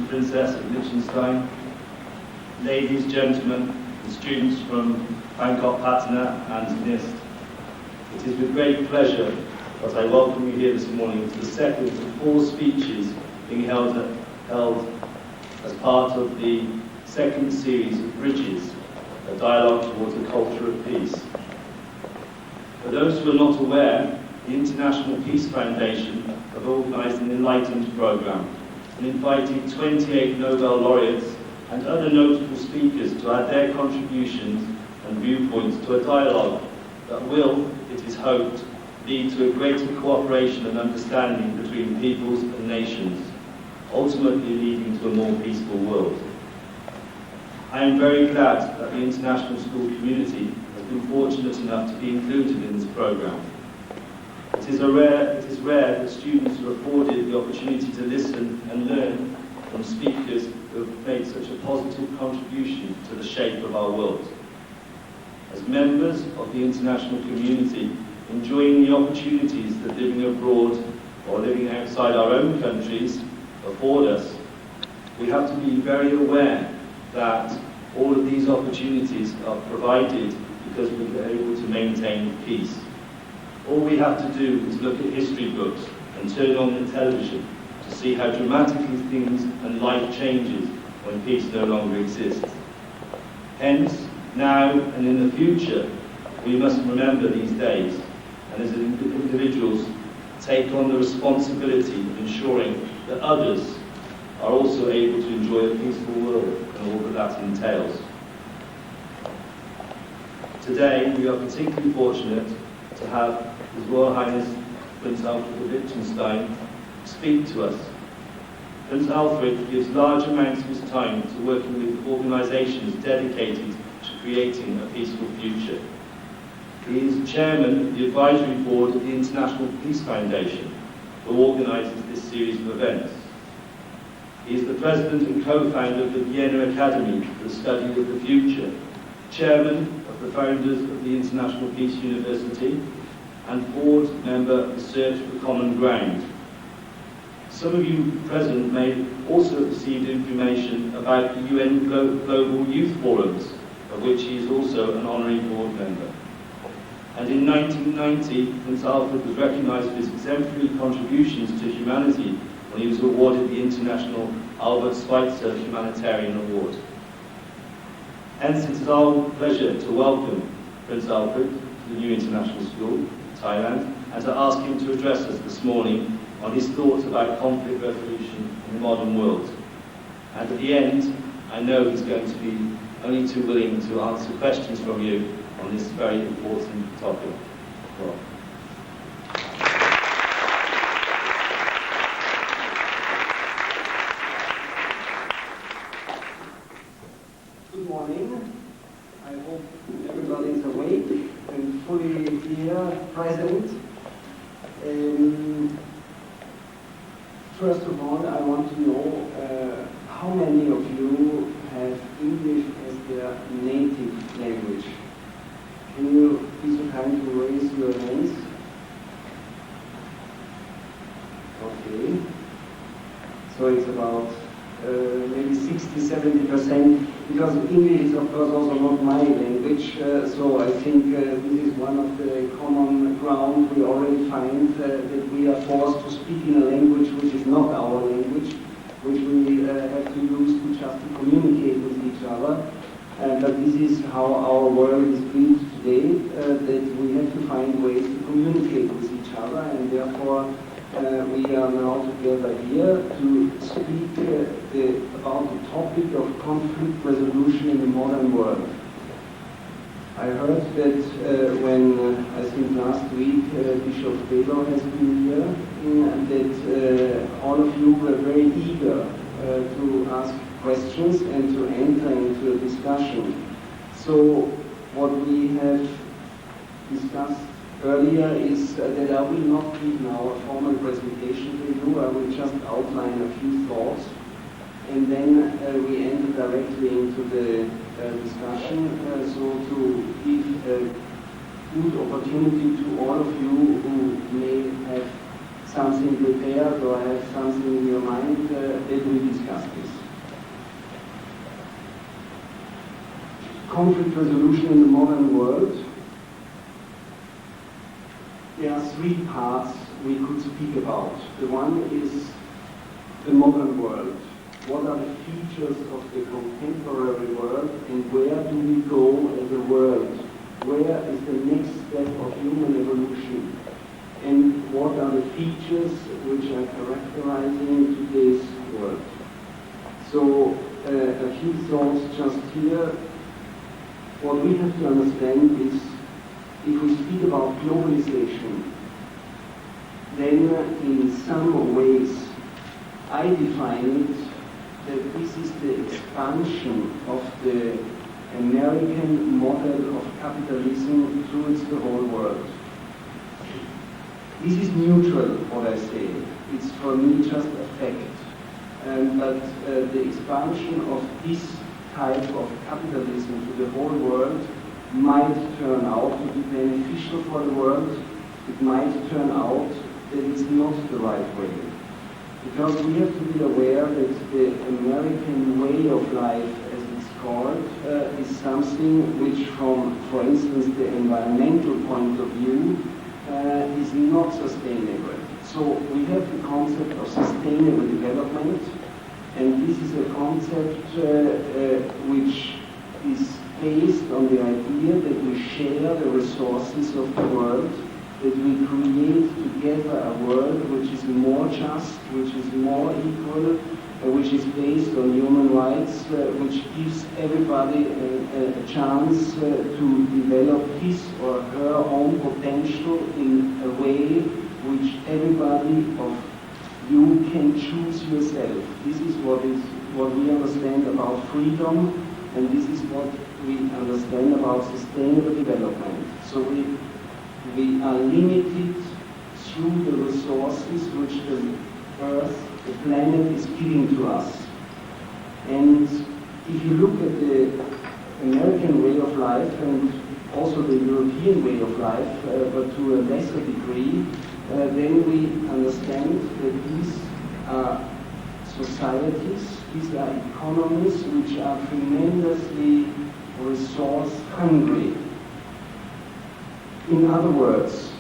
Princess of Liechtenstein, ladies, gentlemen, and students from Bangkok, Patna and NIST. It is with great pleasure that I welcome you here this morning to the second of 4 speeches being held as part of the second series of Bridges, a dialogue towards a culture of peace. For those who are not aware, the International Peace Foundation have organised an Enlightened programme and invited 28 Nobel laureates and other notable speakers to add their contributions and viewpoints to a dialogue that will, it is hoped, lead to a greater cooperation and understanding between peoples and nations, ultimately leading to a more peaceful world. I am very glad that the international school community has been fortunate enough to be included in this programme. It is rare that students are afforded the opportunity to listen and learn from speakers who have made such a positive contribution to the shape of our world. As members of the international community, enjoying the opportunities that living abroad or living outside our own countries afford us, we have to be very aware that all of these opportunities are provided because we are able to maintain peace. All we have to do is look at history books and turn on the television to see how dramatically things and life changes when peace no longer exists. Hence, now and in the future, we must remember these days, and as individuals, take on the responsibility of ensuring that others are also able to enjoy a peaceful world and all that that entails. Today, we are particularly fortunate to have His Royal Highness Prince Alfred of Liechtenstein speak to us. Prince Alfred gives large amounts of his time to working with organisations dedicated to creating a peaceful future. He is chairman of the advisory board of the International Peace Foundation, who organises this series of events. He is the president and co-founder of the Vienna Academy for the Study of the Future, chairman of the founders of the International Peace University, and board member of the Search for Common Ground. Some of you present may also have received information about the UN Global Youth Forums, of which he is also an honorary board member. And in 1990, Prince Alfred was recognised for his exemplary contributions to humanity when he was awarded the International Albert Schweitzer Humanitarian Award. Hence, it is our pleasure to welcome Prince Alfred to the new international school, Thailand, and to ask him to address us this morning on his thoughts about conflict resolution in the modern world. And at the end, I know he's going to be only too willing to answer questions from you on this very important topic. Well. Good morning. I hope everybody is awake and fully here, present. First of all, I want to know how many of you have English as their native language. Can you be so kind to raise your hands? Okay. So it's about maybe 60-70%, because English is of course also not my language, so I think this is one of the common ground we already find, that we are forced to speak in a language which is not our language, which we have to use to just to communicate with each other. But this is how our world is built today, that we have to find ways to communicate with each other, and therefore we are now together here to speak about the topic of conflict resolution in the modern world. I heard that when, I think last week, Bishop Taylor has been here, that all of you were very eager to ask questions and to enter into a discussion. So what we have discussed earlier is that I will not give now a formal presentation to you. I will just outline a few thoughts, and then we enter directly into the discussion. So to give a good opportunity to all of you who may have something prepared or have something in your mind, that we discuss this. Conflict resolution in the modern world. There are three parts we could speak about. The one is the modern world. What are the features of the contemporary world, and where do we go as a world? Where is the next step of human evolution? And what are the features which are characterizing today's world? So a few thoughts just here. What we have to understand is, if we speak about globalization, then in some ways I define it that this is the expansion of the American model of capitalism towards the whole world. This is neutral, what I say. It's for me just a fact. But the expansion of this type of capitalism to the whole world might turn out to be beneficial for the world. It might turn out that it's not the right way. Because we have to be aware that the American way of life, as it's called, is something which from, for instance, the environmental point of view, is not sustainable. So we have the concept of sustainable development, and this is a concept which is based on the idea that we share the resources of the world, that we create together a world which is more just, which is more equal, which is based on human rights, which gives everybody a chance to develop his or her own potential in a way which everybody of you can choose yourself. This is what we understand about freedom, and this is what we understand about sustainable development. So we are limited through the resources which the Earth, the planet, is giving to us. And if you look at the American way of life and also the European way of life, but to a lesser degree, then we understand that these are societies, these are economies which are tremendously resource hungry. In other words,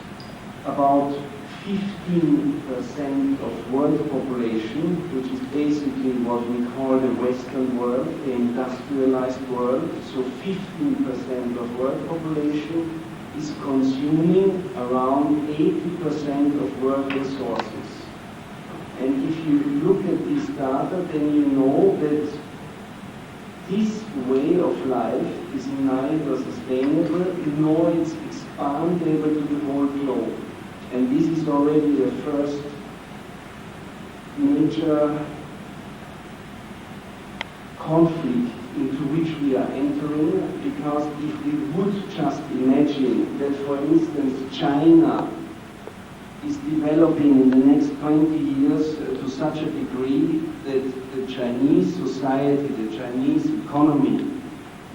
about 15% of world population, which is basically what we call the Western world, the industrialized world, so 15% of world population is consuming around 80% of world resources. And if you look at this data, then you know that this way of life is neither sustainable nor it's expandable to the whole globe. And this is already the first major conflict into which we are entering, because if we would just imagine that, for instance, China is developing in the next 20 years to such a degree that the Chinese society, the Chinese economy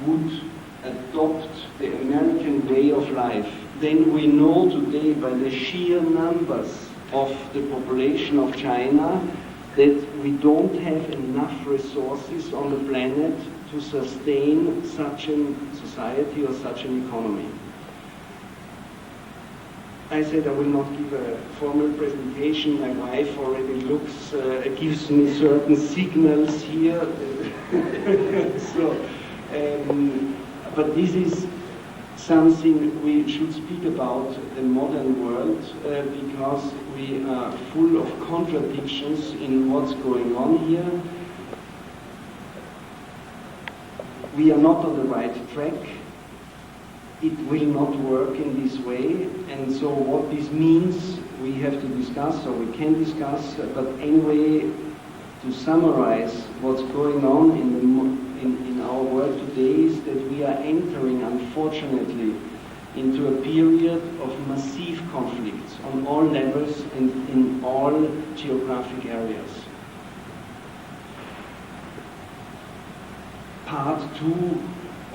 would adopt the American way of life, then we know today by the sheer numbers of the population of China that we don't have enough resources on the planet to sustain such a society or such an economy. I said I will not give a formal presentation. My wife already looks, gives me certain signals here. But this is something we should speak about the modern world, because we are full of contradictions in what's going on here. We are not on the right track. It will not work in this way, and so what this means we have to discuss, or we can discuss, but anyway, to summarize what's going on in our world today is that we are entering, unfortunately, into a period of massive conflicts on all levels and in all geographic areas. Part 2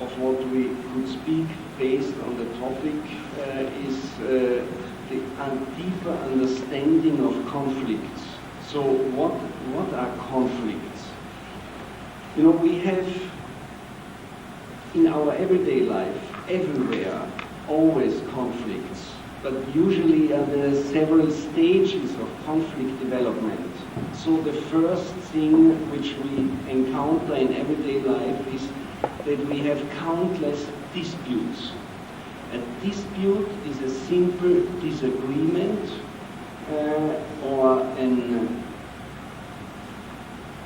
of what we could speak based on the topic is the deeper understanding of conflicts. So what are conflicts? You know, we have in our everyday life, everywhere, always conflicts, but usually are there several stages of conflict development. So the first thing which we encounter in everyday life is that we have countless disputes. A dispute is a simple disagreement or an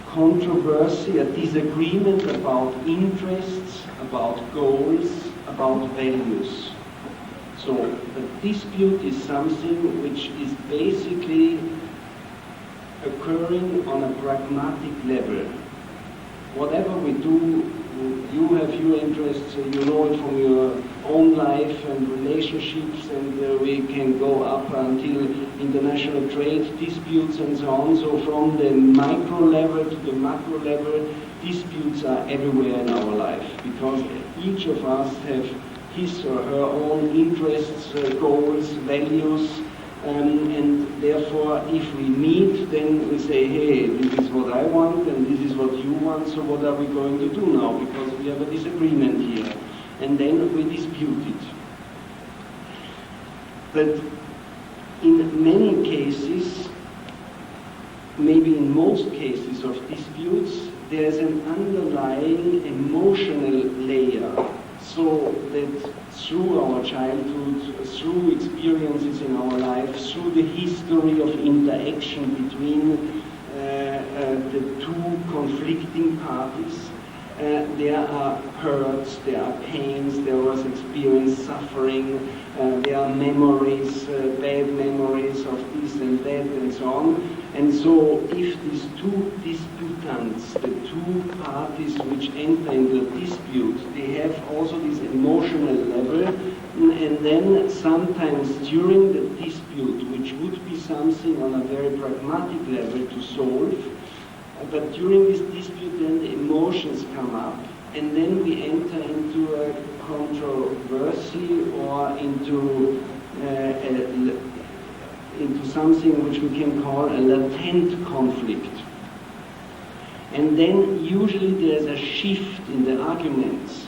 controversy, a disagreement about interests, about goals, about values. So a dispute is something which is basically occurring on a pragmatic level. Whatever we do, you have your interests, you know it from your own life and relationships, and we can go up until international trade disputes and so on. So from the micro level to the macro level, disputes are everywhere in our life, because each of us have his or her own interests, goals, values, and therefore if we meet, then we say, hey, this is what I want and this is what you want, so what are we going to do now? Because we have a disagreement here. And then we dispute it. But in many cases, maybe in most cases of disputes, there's an underlying emotional layer, so that through our childhood, through experiences in our life, through the history of interaction between the two conflicting parties, there are hurts, there are pains, there was experience, suffering, there are memories, bad memories of this and that and so on. And so if these two disputants, the two parties which enter into a dispute, they have also this emotional level, and then sometimes during the dispute, which would be something on a very pragmatic level to solve, but during this dispute then the emotions come up, and then we enter into a controversy or into something which we can call a latent conflict. And then usually there's a shift in the arguments,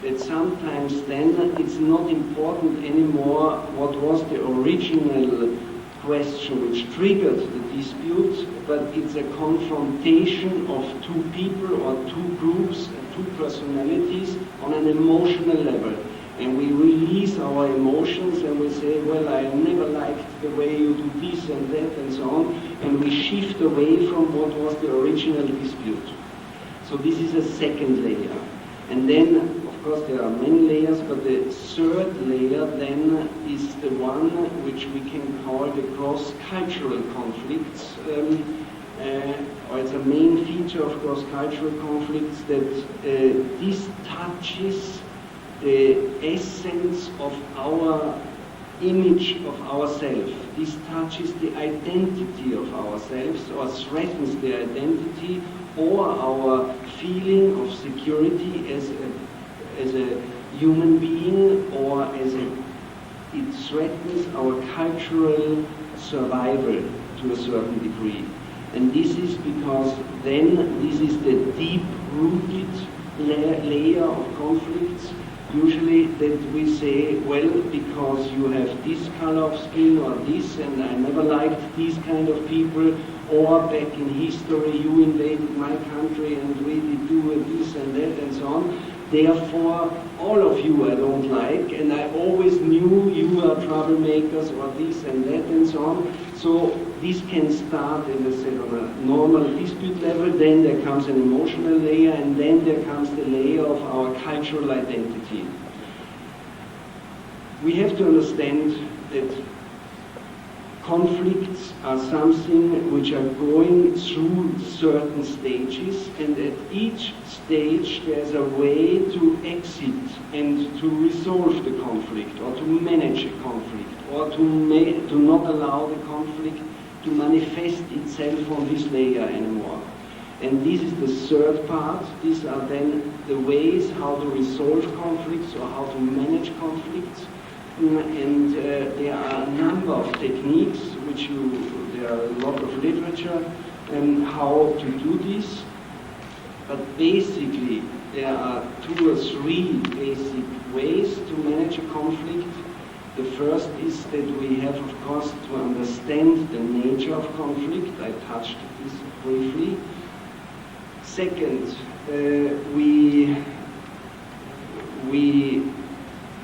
that sometimes then it's not important anymore what was the original question which triggered the dispute, but it's a confrontation of two people or two groups, two personalities on an emotional level. And we release our emotions and we say, well, I never liked the way you do this and that and so on, and we shift away from what was the original dispute. So this is a second layer. And then, of course, there are many layers, but the third layer then is the one which we can call the cross-cultural conflicts, or it's a main feature of cross-cultural conflicts that this touches the essence of our image of ourselves. This touches the identity of ourselves, or threatens the identity or our feeling of security as a human being, or it threatens our cultural survival to a certain degree. And this is because then this is the deep-rooted layer of conflicts, usually that we say, well, because you have this color of skin or this, and I never liked these kind of people, or back in history you invaded my country and we did do this and that and so on. Therefore, all of you I don't like, and I always knew you are troublemakers or this and that and so on. So this can start, as I said, on a normal dispute level, then there comes an emotional layer, and then there comes the layer of our cultural identity. We have to understand that conflicts are something which are going through certain stages, and at each stage there's a way to exit and to resolve the conflict, or to manage a conflict, or to not allow the conflict to manifest itself on this layer anymore. And this is the third part. These are then the ways how to resolve conflicts or how to manage conflicts. And there are a number of techniques, there are a lot of literature on how to do this. But basically, there are 2 or 3 basic ways to manage a conflict. The first is that we have, of course, to understand the nature of conflict. I touched this briefly. Second, we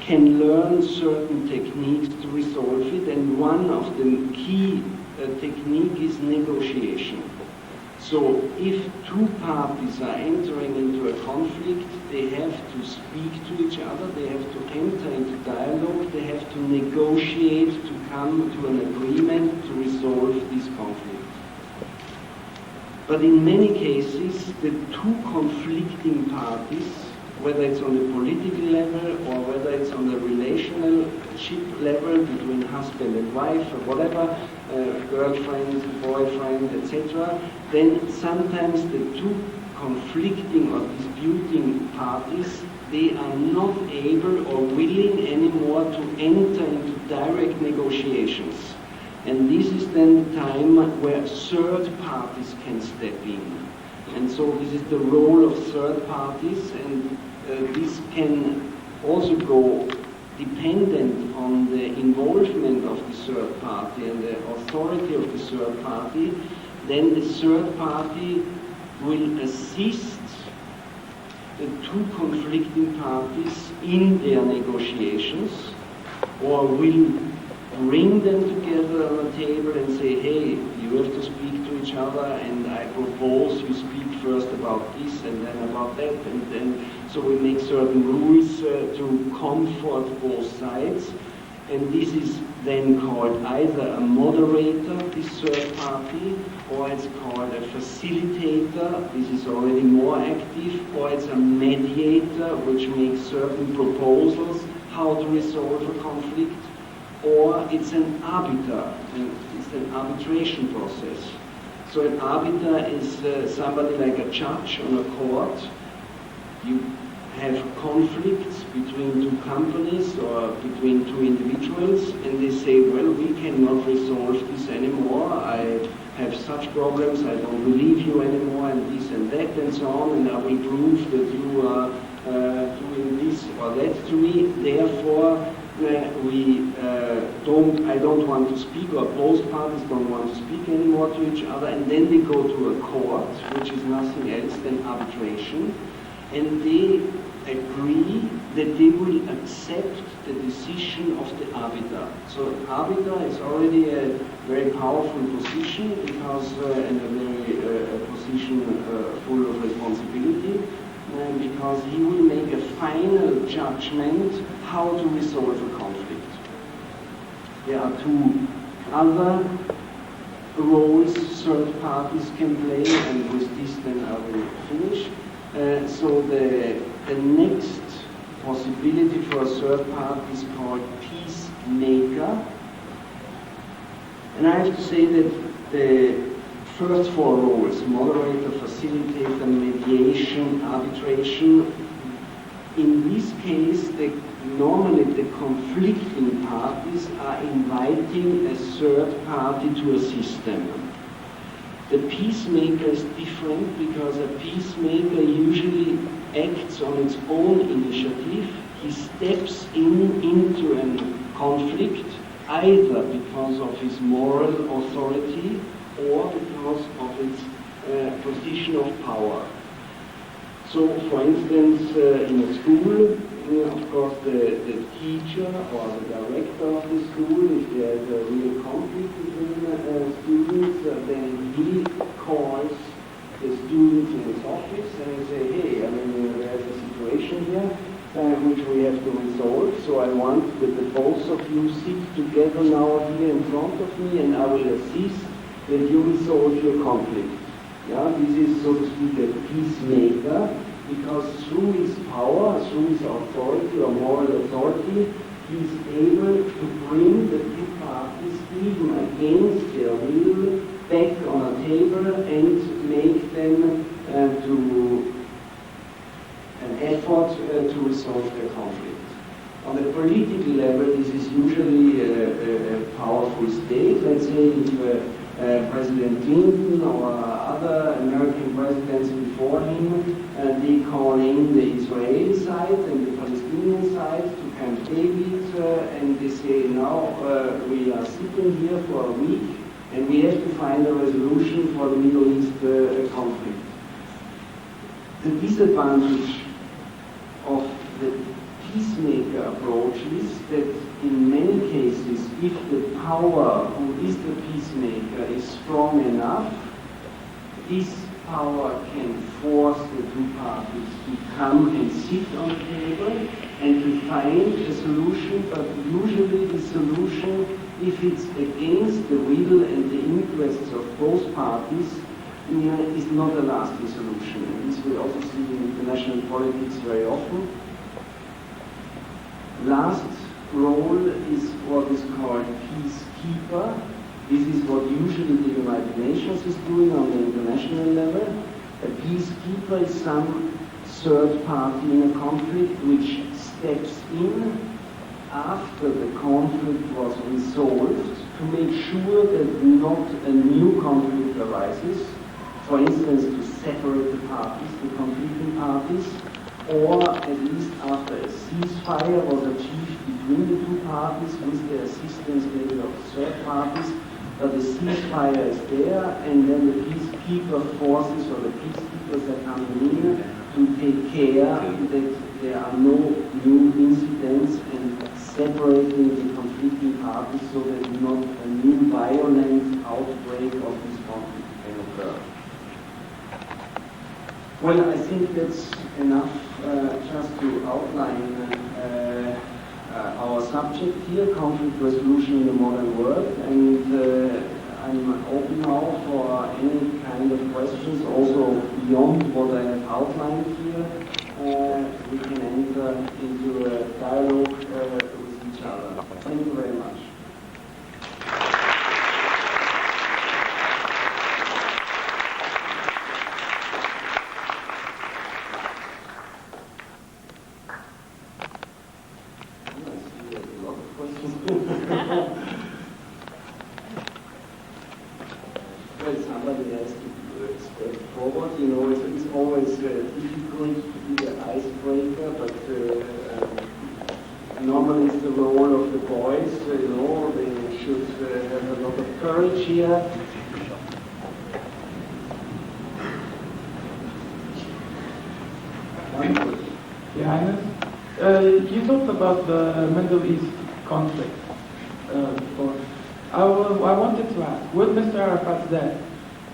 can learn certain techniques to resolve it, and one of the key technique is negotiation. So if 2 parties are entering into a conflict, they have to speak to each other, they have to enter into dialogue, they have to negotiate to come to an agreement to resolve this conflict. But in many cases, the 2 conflicting parties, whether it's on the political level or whether it's on the relationship level between husband and wife or whatever, girlfriend, boyfriend, etc., then sometimes the 2 conflicting or disputing parties, they are not able or willing anymore to enter into direct negotiations. And this is then the time where third parties can step in. And so this is the role of third parties, and this can also go dependent on the involvement of the third party and the authority of the third party. Then the third party will assist the 2 conflicting parties in their negotiations, or will bring them together on a table and say, hey, you have to speak to each other, and I propose you speak first about this and then about that, and then so we make certain rules to comfort both sides. And this is then called either a moderator, this third party, or it's called a facilitator, this is already more active, or it's a mediator, which makes certain proposals how to resolve a conflict, or it's an arbiter, it's an arbitration process. So an arbiter is somebody like a judge on a court. You have conflicts between 2 companies or between 2 individuals, and they say, well, we cannot resolve this anymore. I have such problems, I don't believe you anymore, and this and that and so on, and I will prove that you are doing this or that to me. Therefore, I don't want to speak, or both parties don't want to speak anymore to each other, and then they go to a court, which is nothing else than arbitration, and they agree that they will accept the decision of the arbiter. So arbiter is already a very powerful position, because and a very position full of responsibility, because he will make a final judgment how to resolve a conflict. There are 2 other roles third parties can play, and with this then I will finish. So the next possibility for a third party is called peacemaker. And I have to say that the first 4 roles, moderator, facilitator, mediation, arbitration, in this case, normally the conflicting parties are inviting a third party to assist them. The peacemaker is different, because a peacemaker usually acts on its own initiative. He steps into a conflict either because of his moral authority or because of its position of power. So, for instance, in a school, of course, the teacher or the director of the school, if there is a real conflict between students, then he calls the students in his office and say, hey, there's a situation here, which we have to resolve. So I want that the both of you sit together now here in front of me, and I will assist that you resolve your conflict. Yeah, this is, so to speak, a peacemaker, because through his power, through his authority or moral authority, he is able to bring the two parties, even against their will, back on a table and make them to an effort to resolve the conflict. On the political level, this is usually a powerful state. Let's say if President Clinton or other American presidents before him, they call in the Israeli side and the Palestinian side to Camp David, and they say, now we are sitting here for a week and we have to find a resolution for the Middle East conflict. The disadvantage of the peacemaker approach is that in many cases, if the power who is the peacemaker is strong enough, this power can force the two parties to come and sit on the table and to find a solution, but usually the solution, if it's against the will and the interests of both parties, is not a lasting solution. And this we also see in international politics very often. Last role is what is called peacekeeper. This is what usually the United Nations is doing on the international level. A peacekeeper is some third party in a conflict which steps in after the conflict was resolved to make sure that not a new conflict arises. For instance, to separate the parties, the conflicting parties, or at least after a ceasefire was achieved between the two parties with the assistance maybe of third parties, but the ceasefire is there, and then the peacekeeper forces or the peacekeepers are coming in to take care that there are no new incidents and separating the conflicting parties so that not a new violent outbreak of this conflict can occur. Well, I think that's enough just to outline our subject here, conflict resolution in the modern world, and I'm open now for any kind of questions, also beyond what I have outlined here. We can enter into a dialogue with each other. Thank you very much. Well, somebody has to step forward. You know, it's always difficult to be the icebreaker, but normally it's the role of the boys. You know, they should have a lot of courage here. Your Highness, you talked about the Middle East conflict before. I wanted to ask, with Mr. Arafat's death,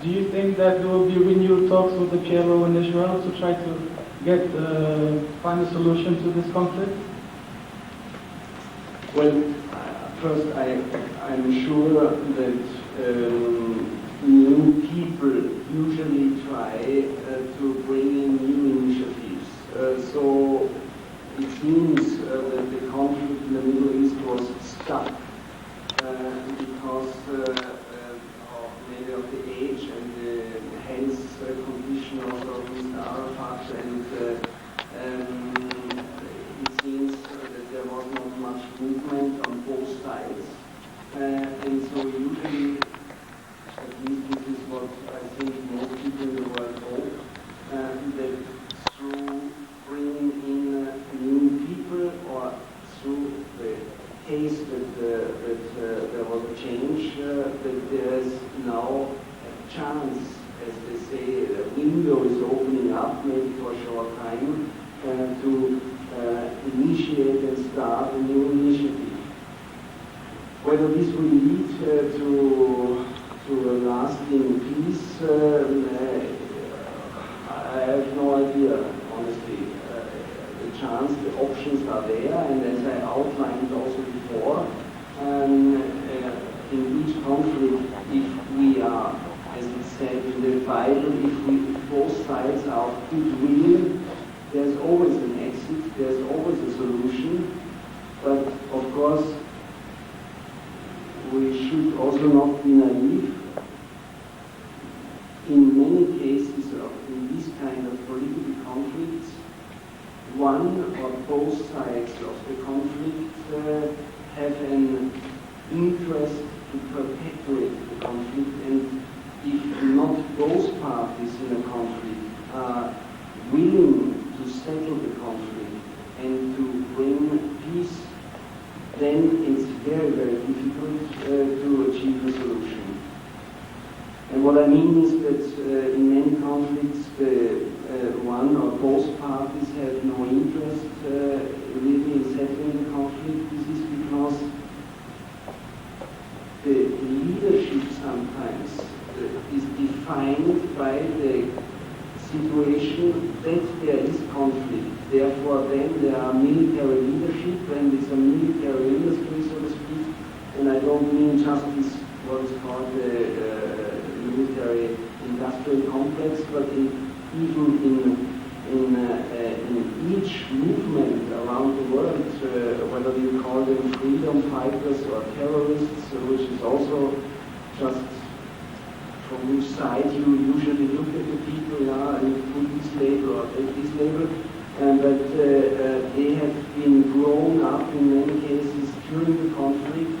do you think that there will be renewed talks with the PLO in Israel to try to get find a solution to this conflict? Well, first I'm sure that new people usually try to bring in new initiatives. So it seems that the conflict in the Middle East was stuck because of maybe of the age and the health condition of Mr. Arafat, and it seems that there was not much movement on both sides. And so usually, at least this is what I think most people in the world hope, that through bringing in new people or through the case that there was a change, that there is now a chance, as they say, a window is opening up, maybe for a short time, to initiate and start a new initiative. Whether this will lead to a lasting peace, I have no idea, honestly. The chance, the options are there, and as I outlined also before, in each conflict, if we are, as it said in the Bible, if both sides are of goodwill, there's always an exit, there's always a solution, but of course, we should also not be naive. In many cases in these kind of political conflicts, one or both sides of the conflict have an interest to perpetuate the conflict, and if not both parties in a conflict are willing to settle the conflict and to bring peace, then it's very, very difficult to achieve a solution. And what I mean is that in many conflicts, one or both parties have no interest really in settling the conflict. This is because the leadership sometimes is defined by the situation that there is conflict. Therefore, then there are military leadership, and it's a military industry, so to speak. And I don't mean just this, what is called the military industrial complex, but even in each movement around the world, whether you call them freedom fighters or terrorists, which is also just from which side you usually look at the people, and put this label or take this label, but they have been grown up in many cases during the conflict.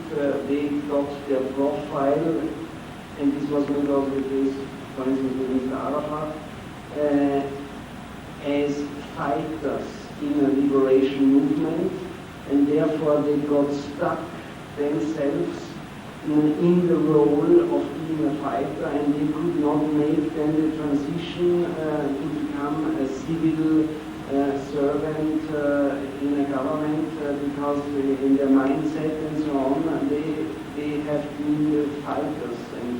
They got their profile, and this was not also the case, for instance, with Mr. Arafat, as fighters in a liberation movement, and therefore they got stuck themselves in the role of being a fighter, and they could not make then the transition to become a civil servant in a government because in their mindset and so on, they have been fighters, and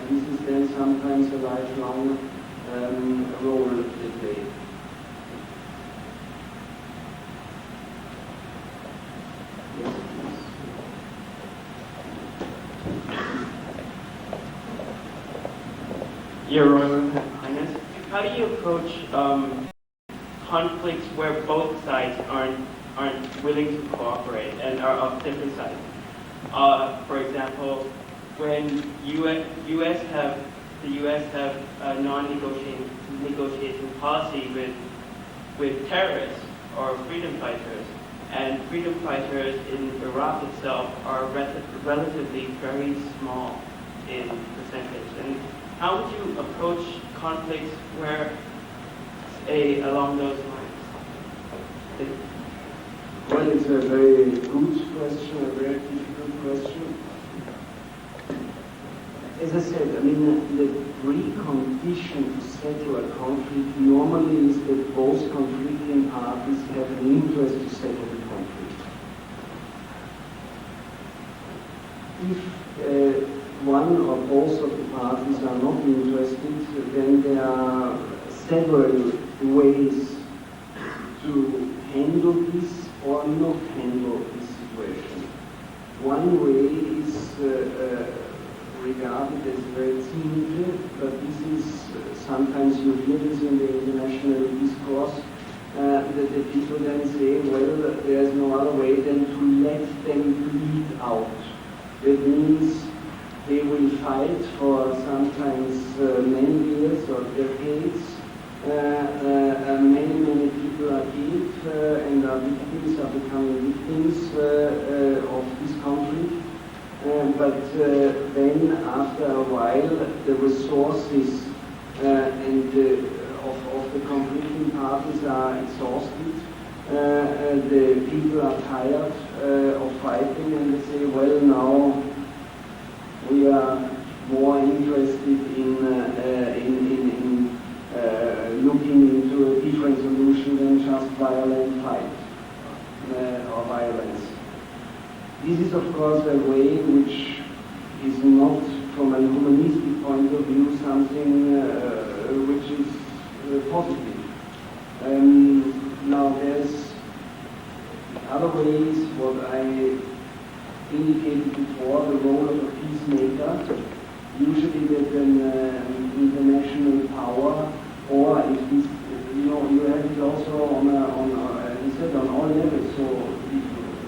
this is then sometimes a lifelong role they play. Yes, please. Your Royal Highness, how do you approach conflicts where both sides aren't willing to cooperate and are of different sides? For example, when the U.S. have a non-negotiation policy with terrorists or freedom fighters, and freedom fighters in Iraq itself are relatively very small in percentage. And how would you approach conflicts where, along those lines? Well, it's a very good question, a very difficult question. As I said, I mean, the precondition to settle a conflict normally is that both conflicting parties have an interest to settle the conflict. If one or both of the parties are not interested, then there are several ways to handle this or not handle this situation. One way is regarded as very cynical, but this is sometimes you hear this in the international discourse, that the people then say, well, there's no other way than to let them bleed out. That means they will fight for sometimes many years or decades. Many people are killed and are victims, are becoming victims of this conflict. But then after a while, the resources of the conflicting parties are exhausted. The people are tired of fighting, and they say, well, now we are more interested in looking into a different solution than just violent fight or violence. This is, of course, a way which is not, from a humanistic point of view, something which is positive. Now there's other ways, what I indicated before, the role of a peacemaker. Usually that an international power, or if this, you have it also as I said, on all levels, so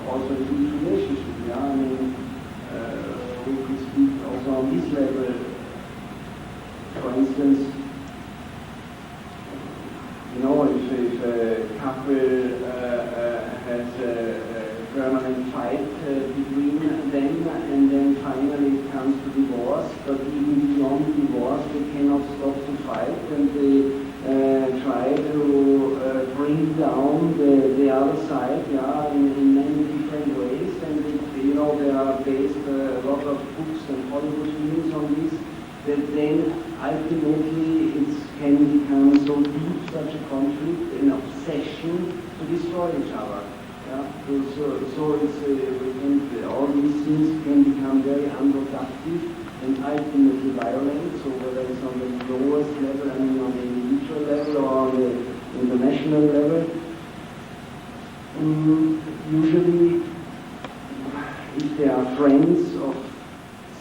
also in each relationship, yeah, I mean, we could speak also on this level. For instance, if a couple has a permanent fight between them, and then finally it comes to divorce, but even beyond divorce they cannot stop the fight, and they try to bring down the other side, yeah, in many different ways, and there are based a lot of books and Hollywood films on this, that then ultimately it can become so deep, such a conflict, an obsession to destroy each other. Yeah? So it's, all these things can become very unproductive and ultimately violent. So whether it's on the lowest level, I mean on the individual level or on the international level, usually if they are friends of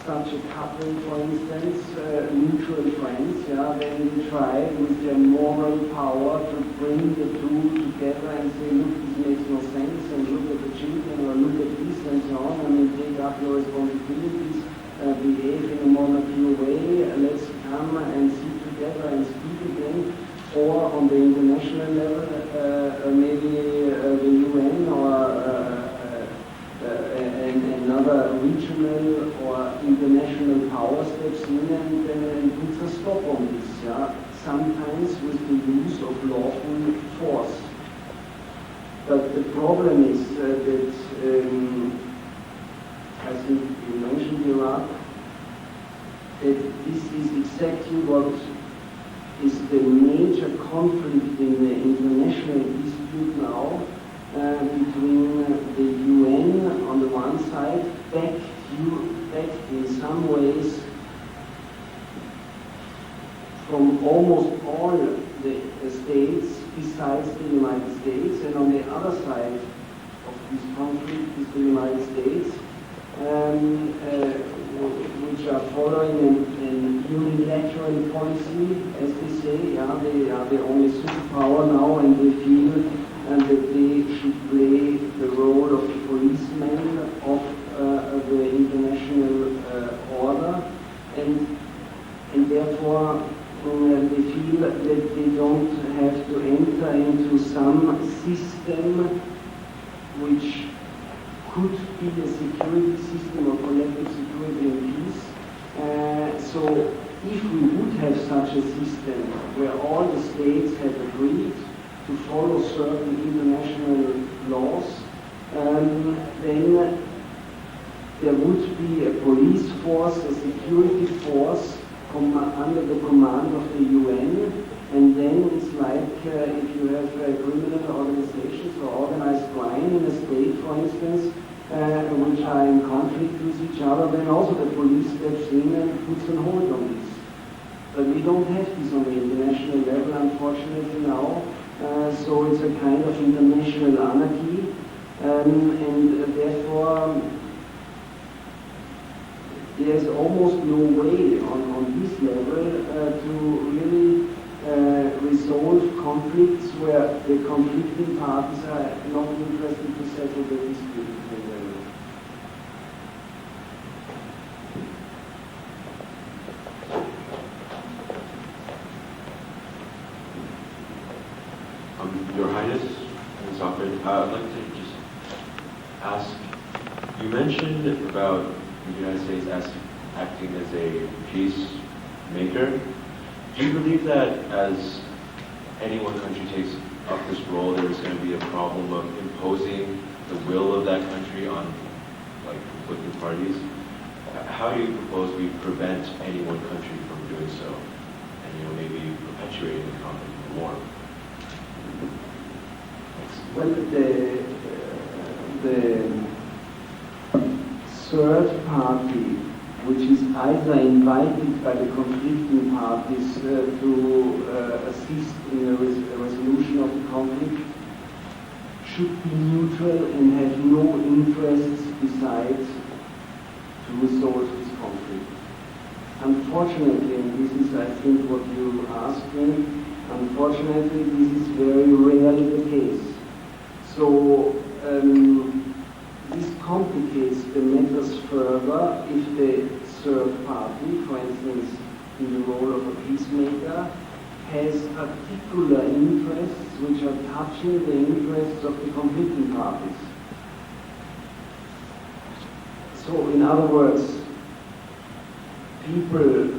such a couple, for instance, mutual friends, yeah, then they try with their moral power to bring the two together and say, look, this makes no sense, and look at the children, or look at this, and so on. I mean, take up your responsibilities, behave in a more mature way, let's come and sit together and speak again. Or on the international level, maybe the UN or another regional or international power steps in and puts a stop on this, yeah? Sometimes with the use of lawful force. But the problem is that, I think you mentioned Iraq, that this is exactly what is the major conflict in the international dispute now, between the UN on the one side, backed in some ways from almost all the states besides the United States, and on the other side of this conflict is the United States, which are following an unilateral policy, as they say. Yeah, they are the only superpower now, and they feel and that they should play the role of the policeman of the international order, and therefore they feel that they don't have to enter into some system which could be a security system of collective security and peace. So if we would have such a system where all the states have agreed to follow certain international laws, then there would be a police force, a security force under the command of the UN, and then it's like if you have criminal organizations or organized crime in a state, for instance, which are in conflict with each other, then also the police steps in and puts a hold on this. But we don't have this on the international level, unfortunately, now. So it's a kind of international anarchy, and therefore there's almost no way on this level to really resolve conflicts where the conflicting parties are not interested to settle the dispute between them. Your Highness, Ms. Alfred, I'd like to just ask, you mentioned about the United States acting as a peacemaker. Do you believe that as any one country takes up this role, there's going to be a problem of imposing the will of that country on conflicting parties? How do you propose we prevent any one country from doing so, and maybe perpetuating the conflict more? Well, the third party, which is either invited by the conflicting parties to assist in a resolution of the conflict, should be neutral and have no interests besides to resolve this conflict. Unfortunately, and this is I think what you asked me, unfortunately this is very rarely the case. So this complicates the matters further if the third party, for instance in the role of a peacemaker, has particular interests which are touching the interests of the conflicting parties. So in other words, people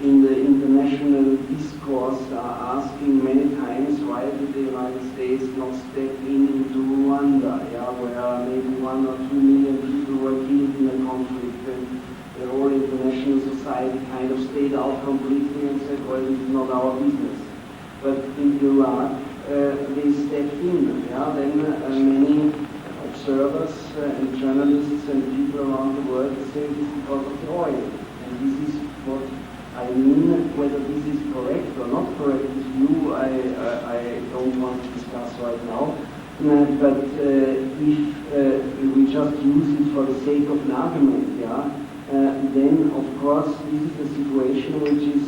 in the international discourse are asking many times why did the United States not step into Rwanda, where maybe 1 or 2 million people were killed in a conflict, and the whole international society kind of stayed out completely and said, well, this is not our business. But in Iraq, they stepped in. Then many observers and journalists and people around the world say this is because of the oil. And this is what I mean. Whether this is correct or not correct is view, I don't want to discuss right now. But if we just use it for the sake of an argument, then of course this is a situation which is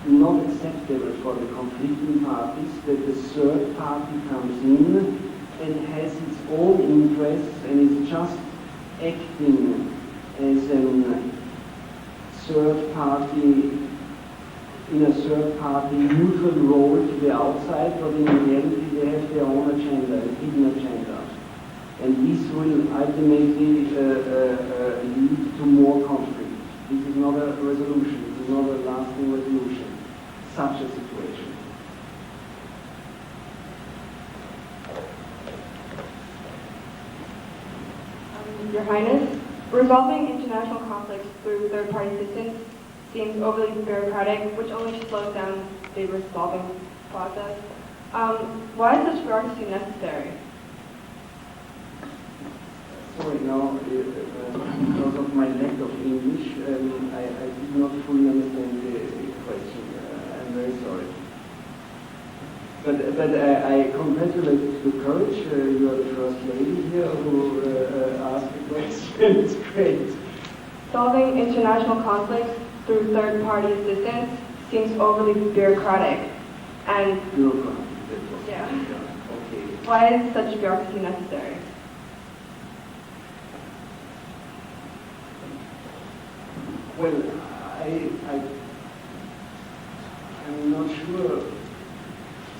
not acceptable for the conflicting parties, that the third party comes in and has its own interests and is just acting as a third party, in a third party neutral role to the outside, but in reality they have their own agenda, a hidden agenda. And this will ultimately lead to more conflict. This is not a resolution, this is not a lasting resolution, such a situation. Your Highness, resolving international conflicts through third-party assistance seems overly bureaucratic, which only slows down the resolving process. Why is such bureaucracy necessary? Sorry, now, because of my lack of English, I did not fully understand the question. I'm very sorry. But I congratulate the courage. You are the first lady here who asked the question. It's great. Solving international conflicts through third-party assistance seems overly bureaucratic. And Bureaucratic. yeah. Okay. Why is such bureaucracy necessary? Well, I'm not sure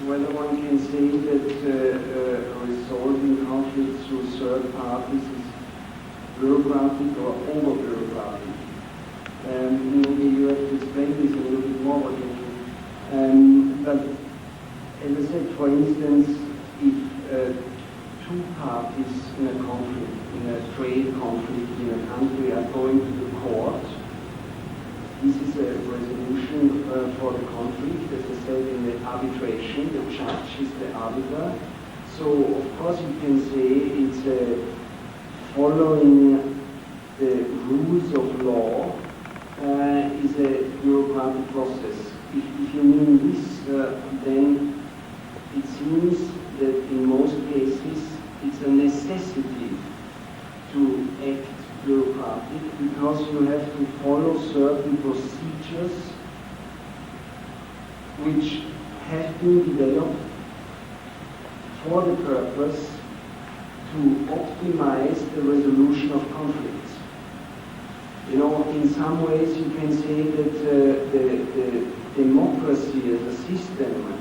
whether one can say that resolving conflicts through third parties is bureaucratic or over-bureaucratic. Maybe you have to explain this a little bit more what you mean. But as I said, for instance, if two parties in a conflict, in a trade conflict in a country are going to the court, this is a resolution for the conflict, as I said, in the arbitration. The judge is the arbiter. So, of course, you can say it's following the rules of law is a bureaucratic process. If you mean this, then it seems that in most cases it's a necessity to act bureaucratic because you have to follow certain procedures which have been developed for the purpose to optimize the resolution of conflicts. You know, in some ways you can say that the democracy as a system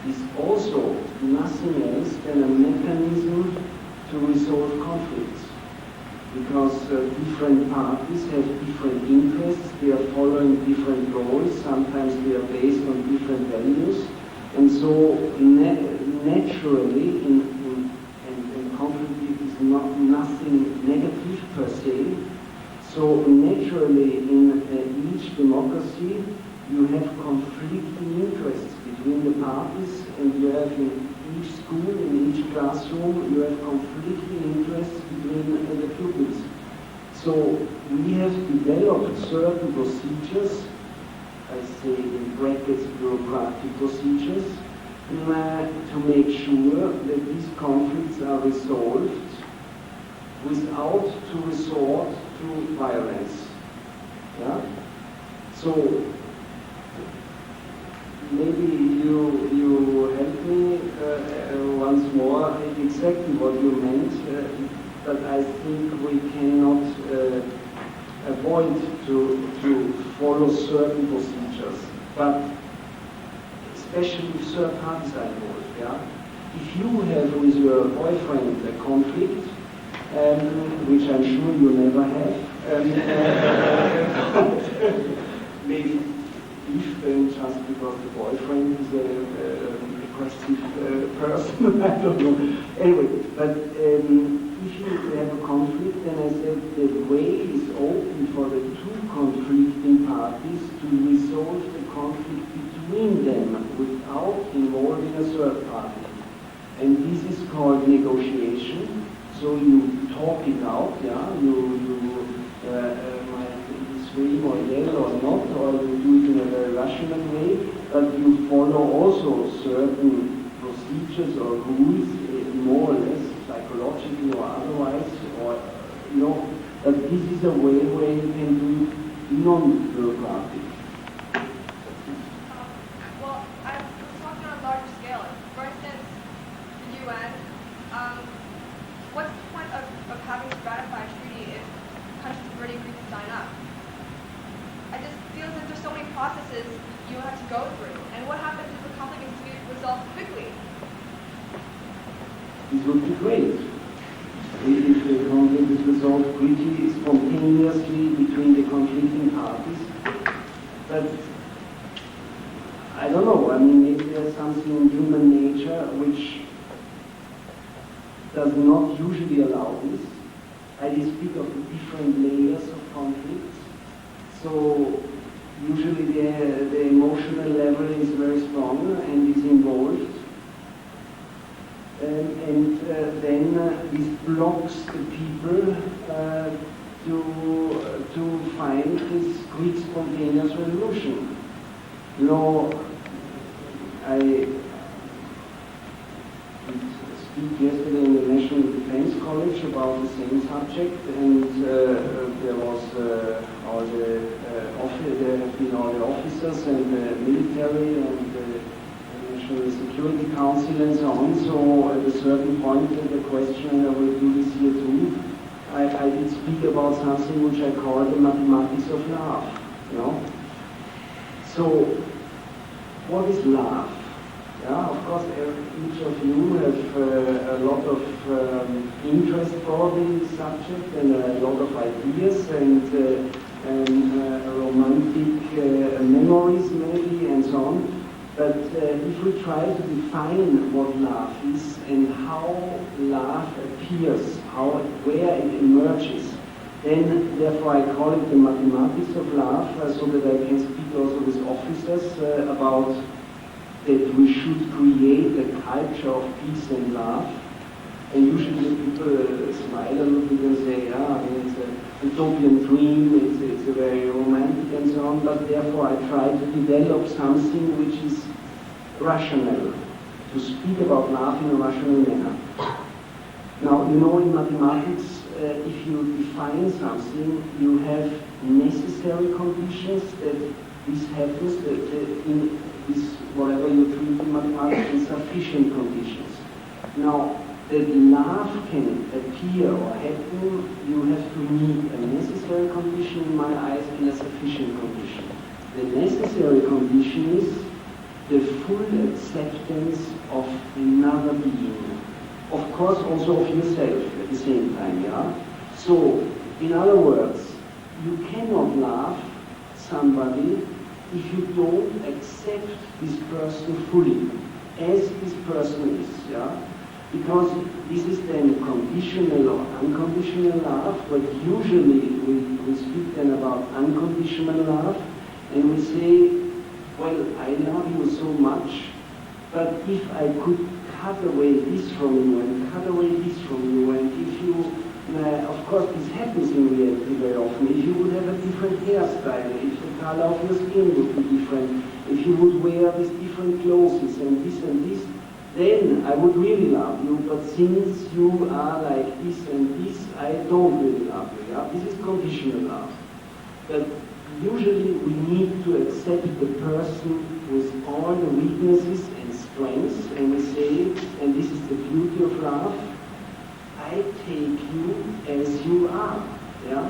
is also nothing else than a mechanism to resolve conflicts. Because different parties have different interests, they are following different roles, sometimes they are based on different values, and so naturally, and conflict is not nothing negative per se, so naturally in each democracy you have conflicting interests between the parties, and you have in each school, in each classroom, you have conflicting interests between the pupils. So we have developed certain procedures, I say in brackets bureaucratic procedures, to make sure that these conflicts are resolved without to resort to violence. Yeah? So maybe you help me once more exactly what you meant, but I think we cannot avoid to follow certain procedures, but especially if third parties are involved. Yeah? If you have with your boyfriend a conflict, which I'm sure you never have, maybe if just because the boyfriend is a aggressive person, I don't know. Anyway, but if you have a conflict, then I said the way is open for the two conflicting parties to resolve the conflict between them without involving a third party. And this is called negotiation. So you talk it out, yeah, you might scream or yell or not, or you do it in a very rational way, but you follow also certain procedures or rules, more or less psychologically or otherwise, or but this is a way where you can do non-bureaucratic. Well, I was talking on a larger scale. For instance, the UN, what's the point of having to ratify a treaty if countries have already agreed to sign up? I just feel as if there's so many processes you have to go through. And what happens if the conflict is to be resolved quickly? It would be great if the conflict is resolved quickly, spontaneously between the conflicting parties. But I don't know, I mean, maybe there's something in human nature which does not usually allow this. I speak of the different layers of conflicts. So usually the emotional level is very strong and is involved. And then this blocks the people to find this quick spontaneous resolution. I speak yesterday in the National Defense College about the same subject, and there was there have been all the officers and the military and the National Security Council and so on. So at a certain point, the question, and I will do this here too, I did speak about something which I call the mathematics of love. So what is love? Yeah, of course, each of you have a lot of interest probably in this subject and a lot of ideas and romantic memories maybe and so on. But if we try to define what love is and how love appears, where it emerges, then therefore I call it the mathematics of love, so that I can speak also with officers about that we should create a culture of peace and love. And usually people smile a little bit and say, yeah, I mean, it's a utopian dream, it's a very romantic and so on, but therefore I try to develop something which is rational, to speak about love in a rational manner. Now, in mathematics, if you define something, you have necessary conditions that this happens, in this, whatever you treat in mathematics, insufficient conditions. Now, that love can appear or happen, you have to meet a necessary condition in my eyes and a sufficient condition. The necessary condition is the full acceptance of another being. Of course, also of yourself at the same time, yeah? So, in other words, you cannot love somebody if you don't accept this person fully, as this person is, yeah? Because this is then conditional or unconditional love, but usually we speak then about unconditional love, and we say, well, I love you so much, but if I could cut away this from you and cut away this from you, and if you, of course this happens in reality very often, if you would have a different hairstyle, if the color of your skin would be different, if you would wear these different clothes and this, then I would really love you, but since you are like this and this, I don't really love you. Yeah? This is conditional love. But usually we need to accept the person with all the weaknesses and strengths, and we say, and this is the beauty of love, I take you as you are. Yeah?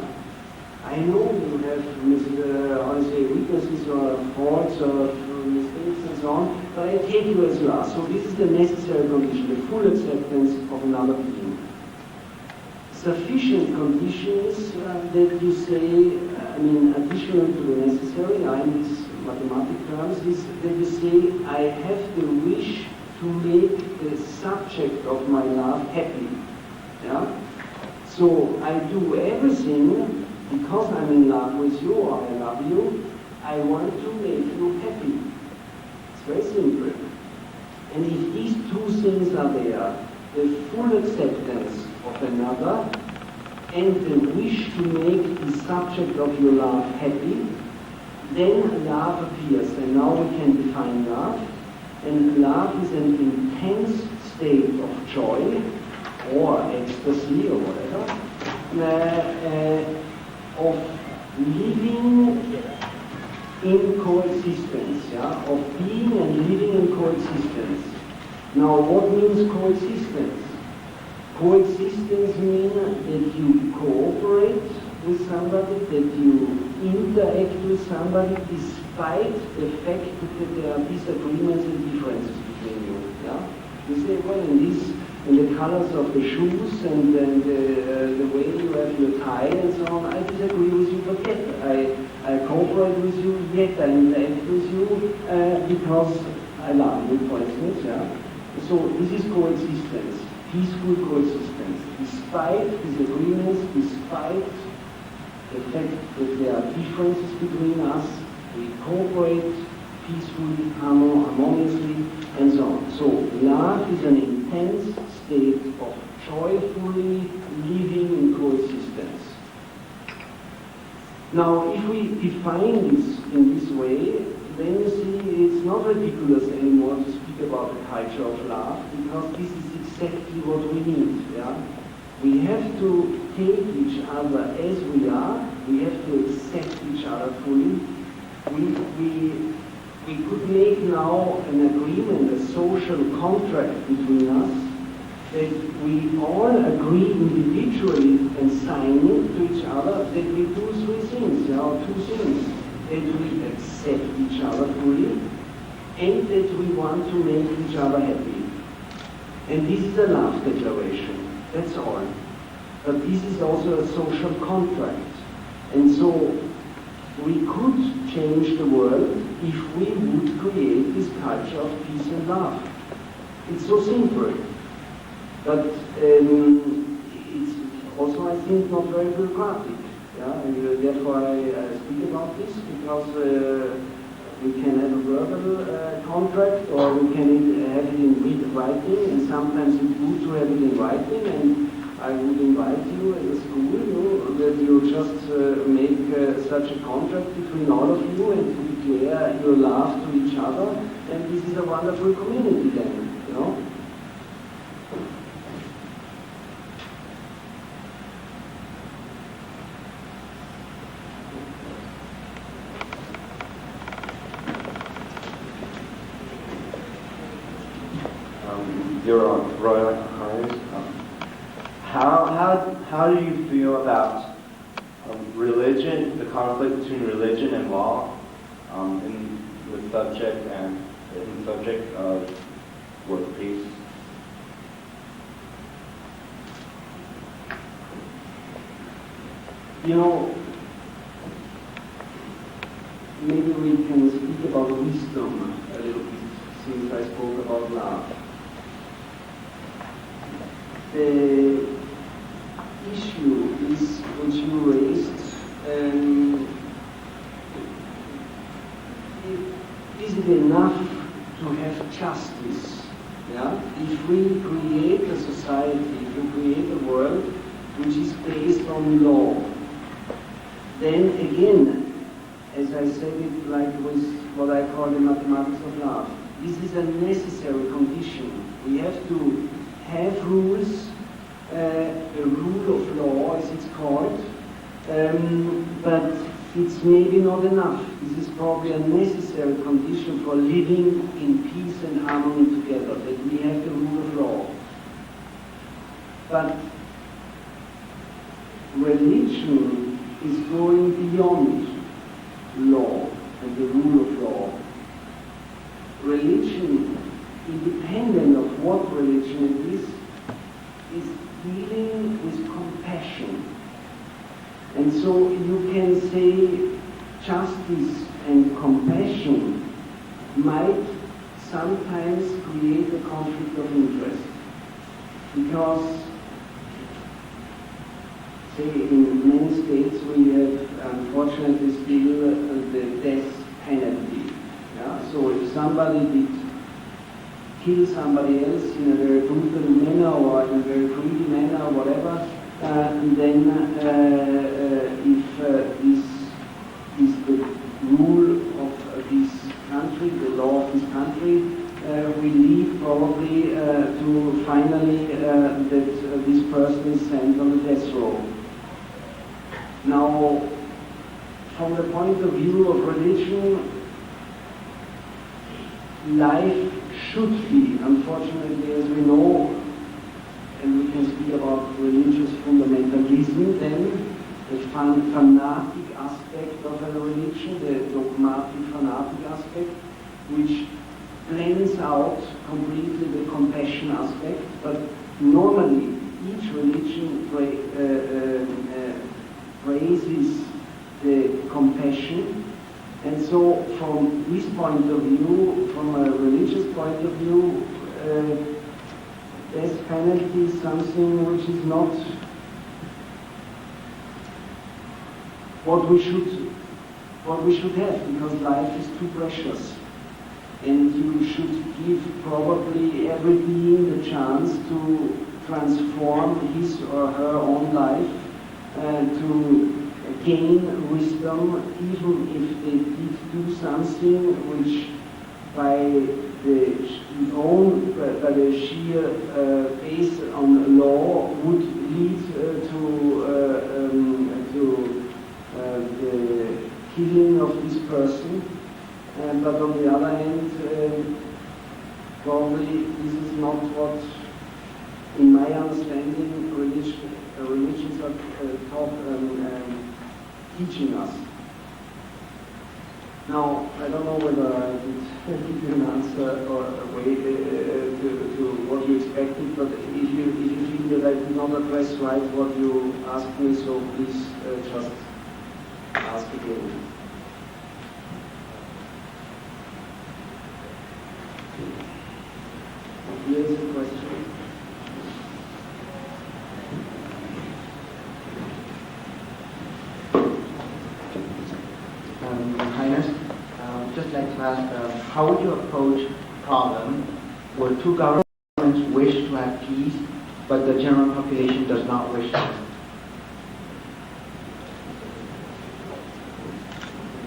I know you have weaknesses or faults or mistakes and so on, but I take you as you are. So this is the necessary condition, the full acceptance of another being. Sufficient condition is that you say, additional to the necessary, in these mathematical terms, is that you say, I have the wish to make the subject of my love happy. Yeah? So I do everything because I'm in love with you or I love you, I want to make you happy. It's very simple. And if these two things are there, the full acceptance of another and the wish to make the subject of your love happy, then love appears. And now we can define love. And love is an intense state of joy or ecstasy or whatever, of living in coexistence, yeah? Of being and living in coexistence. Now, what means coexistence? Coexistence means that you cooperate with somebody, that you interact with somebody despite the fact that there are disagreements and differences between you. Yeah? You say, well, in the colors of the shoes and the way you have your tie and so on, I disagree with you, but yet I cooperate with you, yet I interact with you because I love you, for instance. Yeah? So this is coexistence, peaceful coexistence, despite disagreements, despite the fact that there are differences between us, we cooperate peacefully, harmoniously, and so on. So love is an intense state of joyfully living in coexistence. Now, if we define this in this way, then you see it's not ridiculous anymore to speak about the culture of love, because this is exactly what we need. Yeah? We have to take each other as we are. We have to accept each other fully. We could make now an agreement, a social contract between us, that we all agree individually and sign it to each other that we do three things, or two things. That we accept each other fully, and that we want to make each other happy. And this is a love declaration, that's all. But this is also a social contract. And so we could change the world if we would create this culture of peace and love. It's so simple. But it's also, I think, not very bureaucratic. Yeah? And therefore I speak about this, because we can have a verbal contract, or we can have it in writing, and sometimes it's good to have it in writing. And I would invite you as a school, that you just make such a contract between all of you and to declare your love to each other, and this is a wonderful community then, you know. Your Royal Highness, how do you feel about religion, the conflict between religion and law, in the subject of world peace? You know, maybe we can speak about wisdom a little bit, since I spoke about love. The issue is, which you raised, is it enough to have justice? Yeah? If we create a society, if we create a world which is based on law, then again, as I said it like with what I call the mathematics of love. This is a necessary condition. We have to have rules, a rule of law as it's called, but it's maybe not enough. This is probably a necessary condition for living in peace and harmony together, that we have the rule of law. But religion is going beyond law and the rule of law. Religion, independent of what religion it is dealing with compassion. And so you can say justice and compassion might sometimes create a conflict of interest. Because, say, in many states we have unfortunately still the death penalty. Yeah? So if somebody did kill somebody else in a very brutal manner or in a very greedy manner or whatever, then if this is the rule of this country, the law of this country, we lead probably to finally that this person is sent on the death row. Now, from the point of view of religion, life should be, unfortunately, as we know, and we can speak about religious fundamentalism then, the fanatic aspect of a religion, the dogmatic fanatic aspect, which blends out completely the compassion aspect, but normally each religion praises the compassion, and so from this point of view, from a religious point of view, death penalty is something which is not what we should have, because life is too precious. And you should give probably every being the chance to transform his or her own life and to gain wisdom, even if they did do something which by the sheer base on law would lead to the killing of this person. But on the other hand, probably this is not what, in my understanding, religions are teaching us. Now, I don't know whether I did give you an answer or a way to what you expected, but if you feel that I did not address right what you asked me, so please just ask again. Here's a question. Your Highness, just like to ask, how would you approach a problem where two governments wish to have peace, but the general population does not wish to?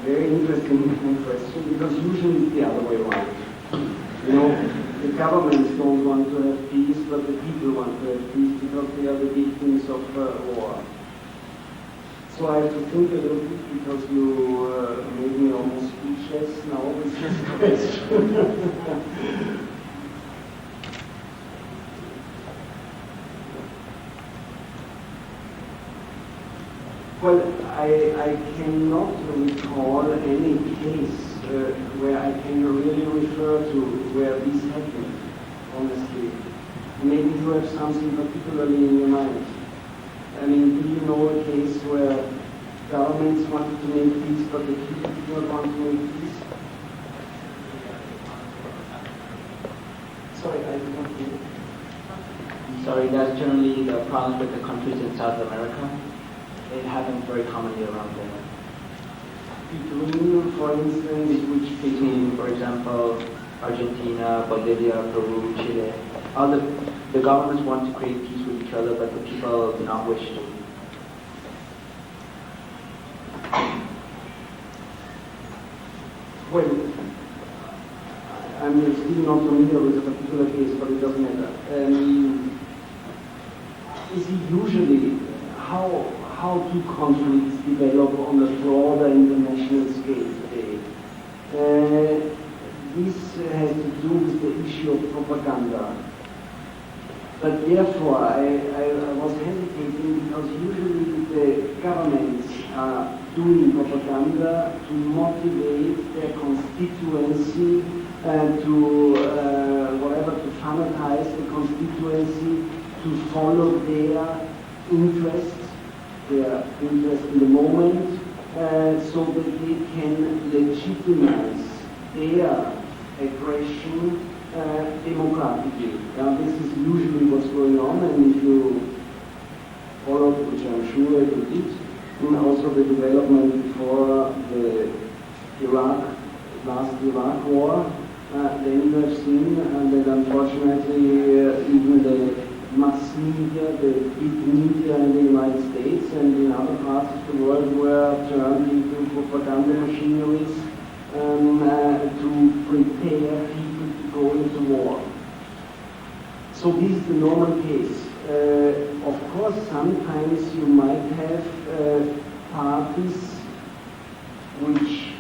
Very interesting question, because usually it's the other way around. You know, the governments don't want to have peace, but the people want to have peace because they are the victims of war. So I have to think a little bit, because you made me almost speechless now with this question. Well, I cannot recall any case where I can really refer to where this happened, honestly. Maybe you have something particularly in your mind. I mean, do you know a case where governments wanted to make peace, but the people did not want to make peace? Sorry, I did not hear. Sorry, that's generally the problem with the countries in South America. It happens very commonly around there. Between, for instance, Between, for example, Argentina, Bolivia, Peru, Chile. All the governments want to create peace with each other, but the people do not wish to. Well, I'm still not familiar with a particular case, but it doesn't matter. You see, usually, how do conflicts develop on a broader international scale today? This has to do with the issue of propaganda. But therefore, I was hesitating because usually the governments are doing propaganda to motivate their constituency to fanatize the constituency to follow their interests in the moment, so that they can legitimize their aggression democratically. Now, this is usually what's going on, and if you follow, which I'm sure you did, and also the development before the last Iraq war, then you have seen that unfortunately even the mass media, the big media in the United States and in other parts of the world were turned into propaganda machineries to prepare people to go into war. So this is the normal case. Of course, sometimes you might have parties which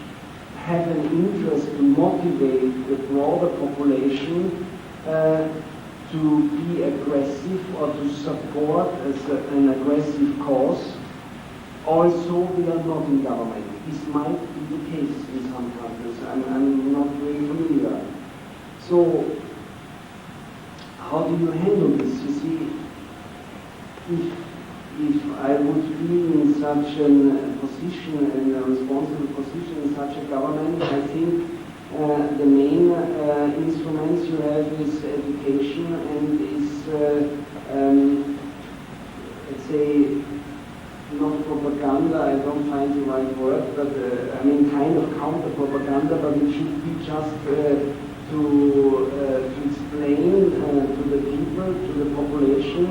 have an interest to motivate the broader population to be aggressive or to support an aggressive cause. Also, we are not in government. This might be the case in some countries. I'm not very familiar. So, how do you handle this? You see, if I would be in such a position, in a responsible position in such a government, I think the main instruments you have is education and is, let's say, not propaganda, I don't find the right word, but kind of counter-propaganda, but it should be just to explain to the people, to the population,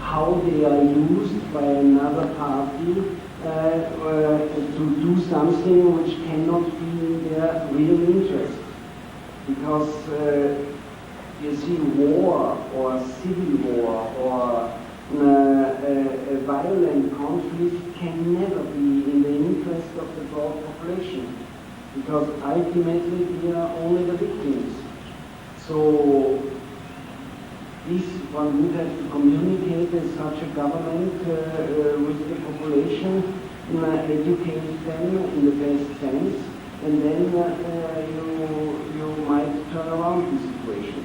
how they are used by another party to do something which cannot be in their real interest. Because you see, war or civil war or a violent conflict can never be in the interest of the broad population, because ultimately we are only the victims. So this one would have to communicate as such a government with the population, educate them in the best sense, and then you might turn around the situation.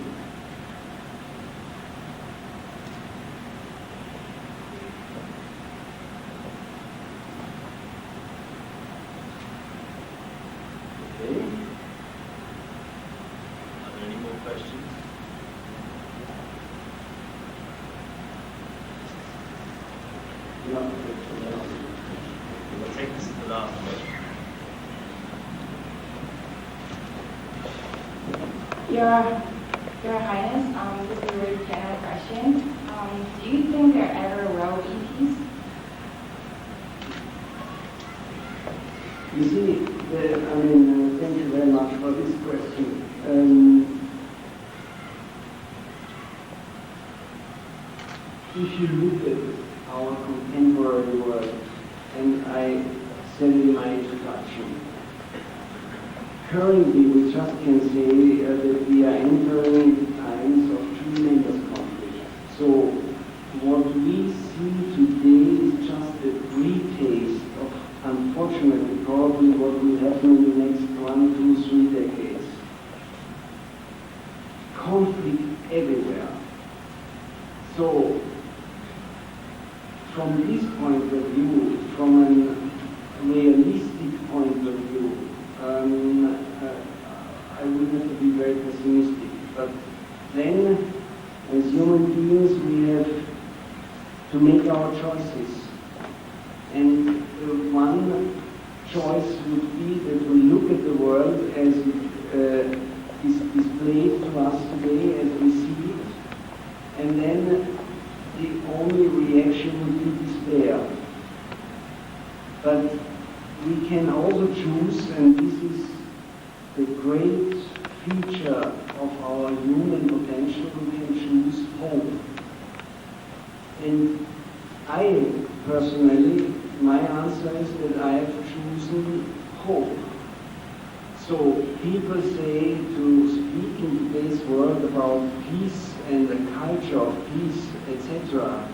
We'll take this as the last question. Your Highness, this is a very general question. Do you think there ever will be peace? You see, thank you very much for this question. If you look at our contemporary world, and I said in my introduction, currently we just can say that we are entering times of tremendous conflict. So what we see today is just a pre-taste of, unfortunately, probably what will happen in the next 1, 2, 3 decades. Conflict everywhere. So from this point of view, from a realistic point of view, I would have to be very pessimistic. But then, as human beings, we have to make our choices. And one choice would be that we look at the world as it is displayed to us today, as we see it, and then the only reaction would be despair. But we can also choose, and this is great feature of our human potential we can choose hope. And I personally, my answer is that I have chosen hope. So people say to speak in today's world about peace and the culture of peace, etc.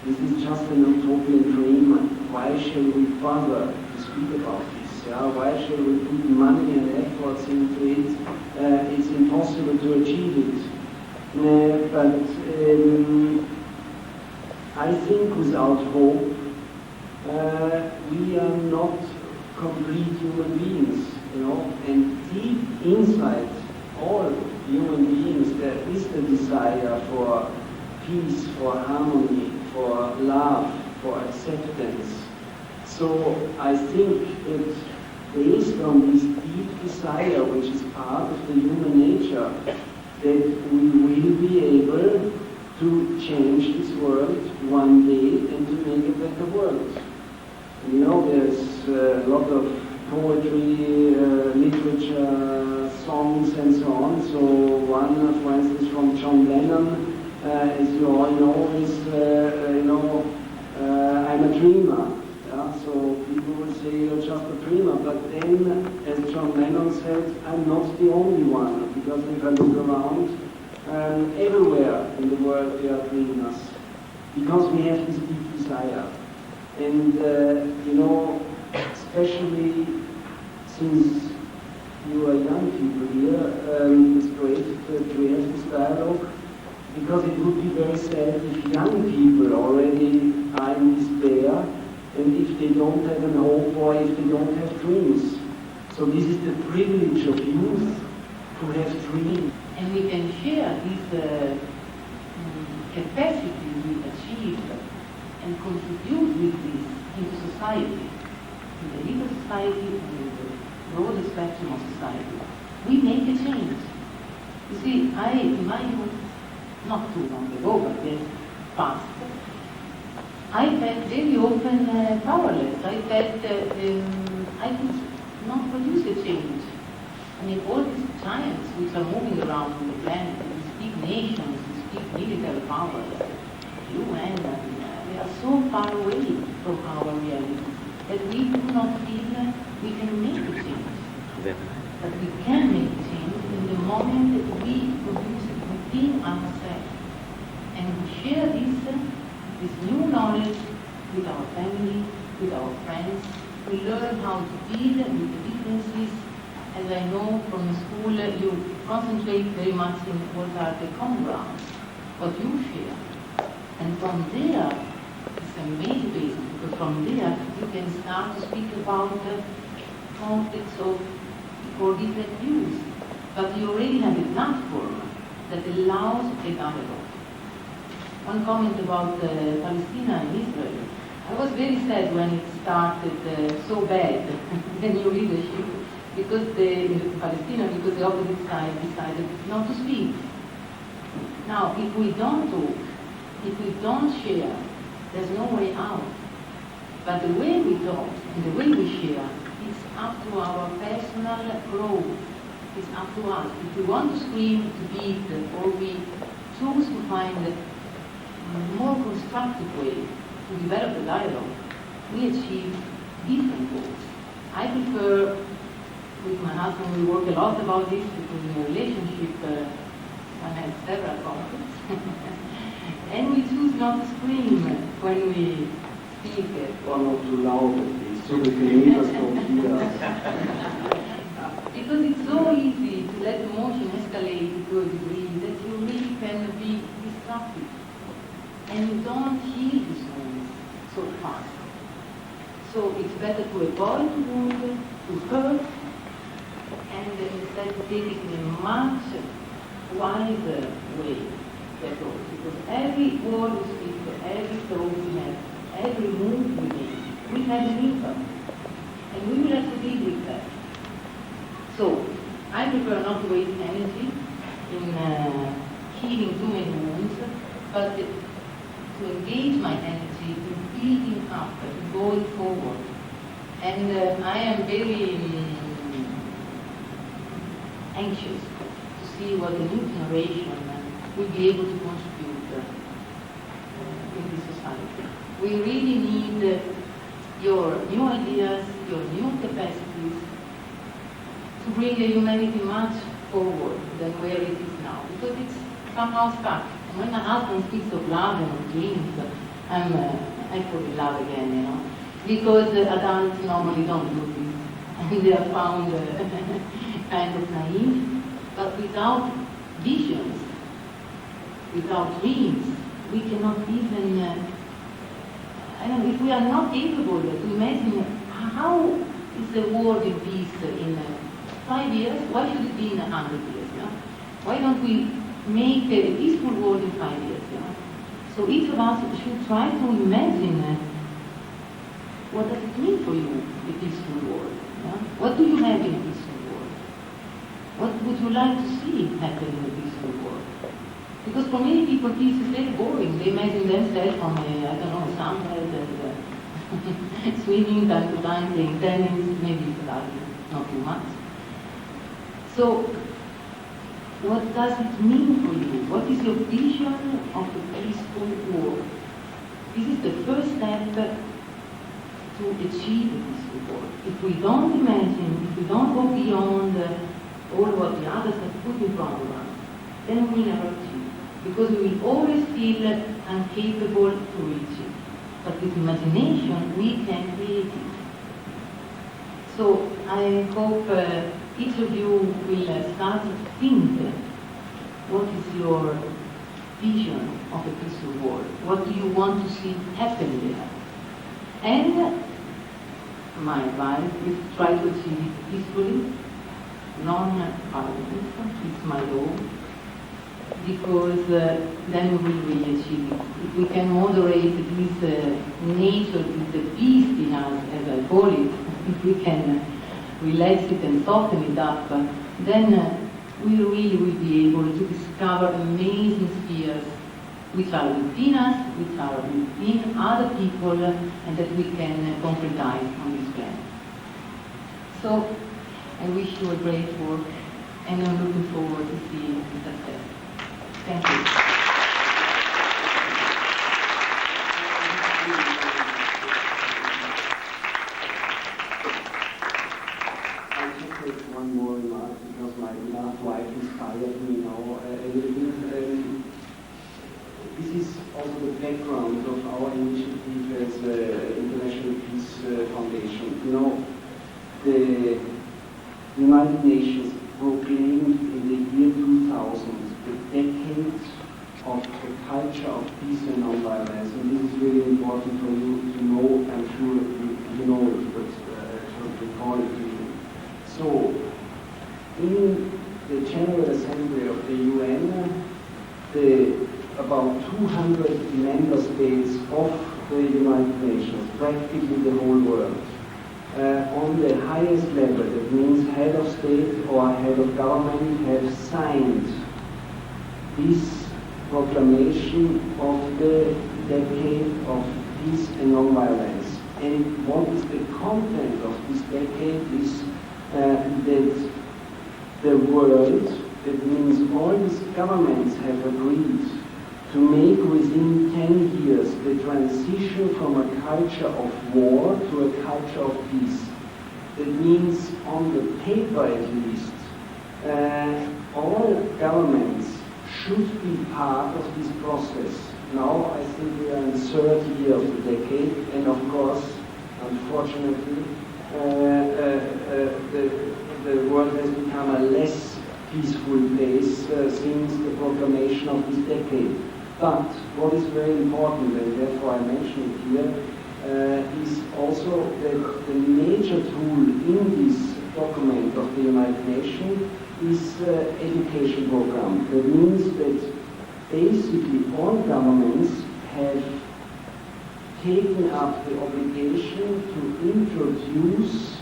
This is just an utopian dream. Why shall we bother to speak about this? Yeah? Why shall we put money and efforts into it? It's impossible to achieve it. But I think without hope, we are not complete human beings, you know. And deep inside all human beings, there is the desire for peace, for harmony, for love, for acceptance. So I think that based on this deep desire, which is part of the human nature, that we will be able to change this world one day and to make a better world. You know, there's a lot of poetry, literature, songs and so on. So one, for instance, from John Lennon, as you all know, is, I'm a dreamer. Yeah? So people will say you're just a dreamer, but then, as John Lennon said, I'm not the only one, because if I look around, everywhere in the world there are dreamers, because we have this deep desire. And, especially since you are young people here, it's great that we have this dialogue, because it would be very sad if young people already are in despair, and if they don't have an hope or if they don't have dreams. So this is the privilege of youth, to have dreams. And we can share this capacity we achieve and contribute with this into society, in the legal society and in the broader spectrum of society. We make a change. You see, in my youth, not too long ago, but yes, past, I felt very often powerless. I felt I could not produce a change. I mean, all these giants which are moving around on the planet, these big nations, these big military powers, UN, they are so far away from our reality that we do not feel we can make a change. But we can make a change in the moment that we produce it within ourselves. And we share this new knowledge with our family, with our friends. We learn how to deal with the differences. As I know from school, you concentrate very much in what are the common grounds, what you share. And from there, it's a major basis, because from there you can start to speak about conflicts for different views. But you already have a platform that allows a dialogue. One comment about Palestine and Israel. I was very sad when it started so bad, the new leadership, because in Palestine, because the opposite side decided not to speak. Now, if we don't talk, if we don't share, there's no way out. But the way we talk and the way we share, it's up to our personal growth. It's up to us. If we want to scream, to beat, or we choose to find a more constructive way to develop the dialogue, we achieve different goals. I prefer, with my husband, we work a lot about this, because in a relationship, one has several conflicts. And we choose not to scream when we speak. Or not too loud at least, so the neighbors don't hear us. Because it's so easy to let emotion escalate to a degree that you really can be destructive. And you don't heal these wounds so fast. So it's better to avoid the wound, to hurt, and instead to take it in a much wider way. Because every word we speak, every thought we have, every move we make, we have an impact. And we will have to deal with that. So, I prefer not to waste energy in healing too many wounds, but to engage my energy in building up, going forward. And I am very anxious to see what the new generation will be able to contribute in this society. We really need your new ideas, your new capacities to bring the humanity much forward than where it is now, because it's somehow stuck. When my husband speaks of love and of dreams, I fall in love again, you know, because adults normally don't do this, and they are found kind of naive. But without visions, without dreams, we cannot even, I don't know, if we are not capable to imagine how is the world in peace in 5 years, why should it be in 100 years? You know? Why don't we make a peaceful world in 5 years? You know? So each of us should try to imagine what does it mean for you, a peaceful world? You know? What do you have in a peaceful world? What would you like to see happen in a peaceful world? Because for many people, peace is very boring. They imagine themselves on a, I don't know, sunbed and swimming, time to time, playing tennis, maybe not too much. So, what does it mean for you? What is your vision of a peaceful world? This is the first step to achieve a peaceful world. If we don't imagine, if we don't go beyond all what the others have put in front of us, then we will never achieve. Because we will always feel incapable to reach it. But with imagination, we can create it. So I hope each of you will start to think what is your vision of a peaceful world? What do you want to see happen there? And my advice is to try to achieve it peacefully, non-violent, it's my goal, because then we will really achieve it. If we can moderate this nature, this beast in us, as I call it, if we can relax it and soften it up, then we really will be able to discover amazing spheres which are within us, which are within other people, and that we can concretize on this planet. So, I wish you a great work, and I'm looking forward to seeing the success. Thank you. One more remark, because my last wife inspired me now a little bit. This is also the background of our initiative as the International Peace Foundation. You know, the United Nations proclaimed in the year 2000 the decade of the culture of peace and non-violence, and this is really important for you to know. I'm sure you know it, but to recall it to you. So, in the General Assembly of the UN, about 200 member states of the United Nations, practically the whole world, on the highest level, that means head of state or head of government, have signed this proclamation of the decade of peace and non-violence. And what is the content of this decade is that the world, that means all these governments have agreed to make within 10 years the transition from a culture of war to a culture of peace. That means, on the paper at least, all governments should be part of this process. Now I think we are in the third year of the decade, and of course, unfortunately, the world has become a less peaceful place since the proclamation of this decade. But what is very important, and therefore I mention it here, is also that the major tool in this document of the United Nations is education program. That means that basically all governments have taken up the obligation to introduce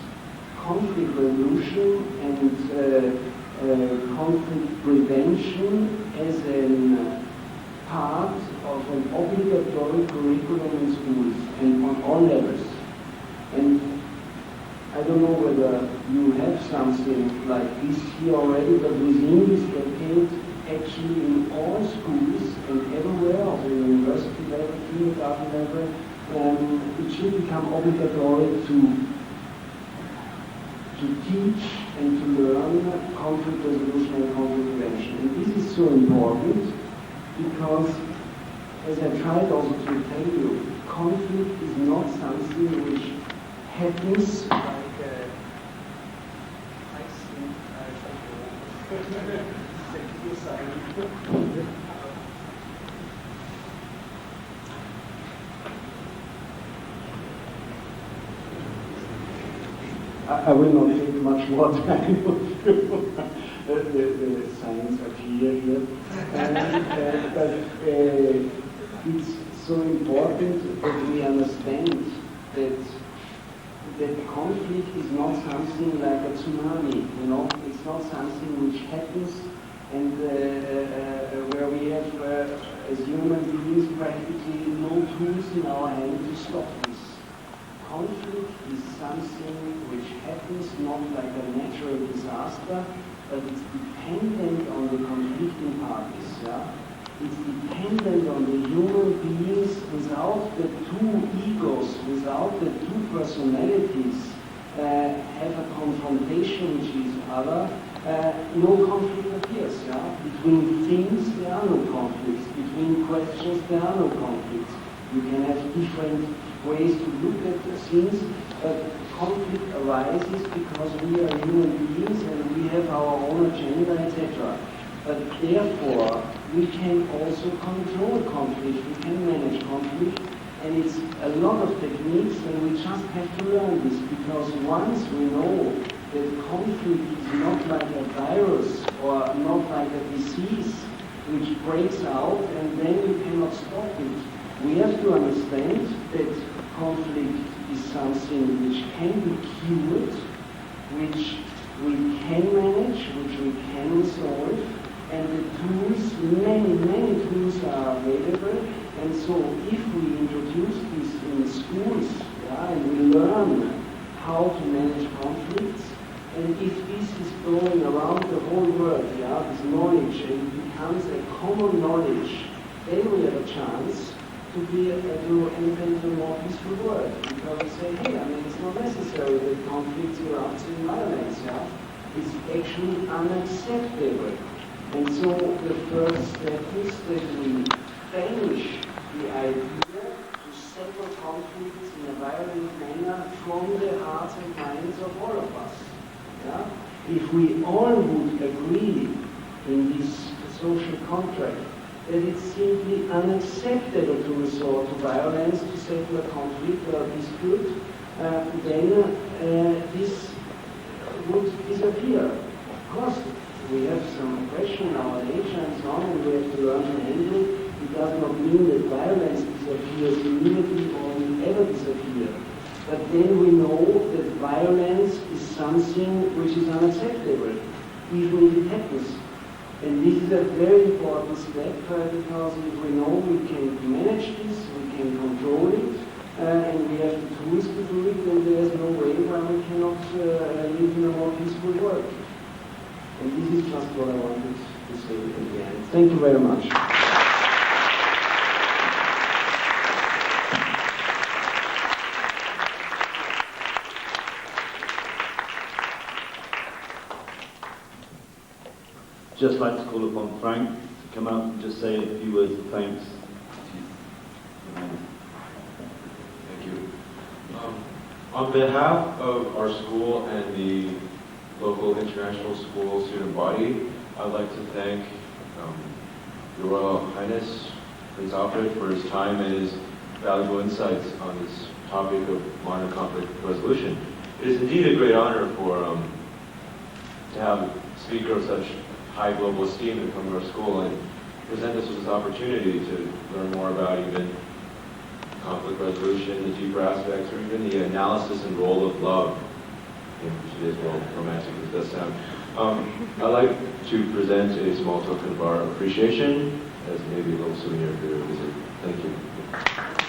conflict resolution and conflict prevention as a part of an obligatory curriculum in schools and on all levels. And I don't know whether you have something like this here already, but within this decade, actually in all schools and everywhere, also university level, kindergarten level, it should become obligatory to teach and to learn conflict resolution and conflict prevention. And this is so important because, as I tried also to tell you, conflict is not something which happens like I will not take much more time of you. The signs are clear here. But it's so important that we understand that conflict is not something like a tsunami, you know. It's not something which happens and where we have, as human beings, practically no tools in our hand to stop this. Conflict is something which happens not like a natural disaster, but it's dependent on the conflicting parties. Yeah? It's dependent on the human beings. Without the two egos, without the two personalities have a confrontation with each other, no conflict appears. Yeah? Between things there are no conflicts. Between questions there are no conflicts. You can have different ways to look at the things, but conflict arises because we are human beings and we have our own agenda, etc. But therefore, we can also control conflict, we can manage conflict, and it's a lot of techniques, and we just have to learn this, because once we know that conflict is not like a virus or not like a disease which breaks out and then you cannot stop it, we have to understand that conflict is something which can be cured, which we can manage, which we can resolve, and the tools, many tools are available. And so if we introduce this in schools, yeah, and we learn how to manage conflicts, and if this is going around the whole world, yeah, this knowledge, and it becomes a common knowledge, then we have a chance to enter into a more peaceful world. Because we say, hey, I mean, it's not necessary that conflicts erupt in violence, yeah? It's actually unacceptable. And so the first step is that we banish the idea to settle conflicts in a violent manner from the hearts and minds of all of us. Yeah? If we all would agree in this social contract that it's simply unacceptable to resort to violence to settle a conflict or a dispute, then this would disappear. Of course, we have some oppression in our nature and so on, and we have to learn to handle it. It does not mean that violence disappears immediately or will ever disappear. But then we know that violence is something which is unacceptable, even if it happens. And this is a very important step because if we know we can manage this, we can control it, and we have the tools to do it, then there is no way why we cannot live in a more peaceful world. And this is just what I wanted to say at the end. Thank you very much. Just like to call upon Frank to come up and just say a few words of thanks. Thank you. On behalf of our school and the local international school student body, I'd like to thank Your Royal Highness Prince Alfred for his time and his valuable insights on this topic of modern conflict resolution. It is indeed a great honor to have a speaker of such high global esteem to come to our school and present us with this opportunity to learn more about even conflict resolution, the deeper aspects, or even the analysis and role of love in today's world, romantic as it does sound. I'd like to present a small token of our appreciation as maybe a little souvenir for your visit. Thank you.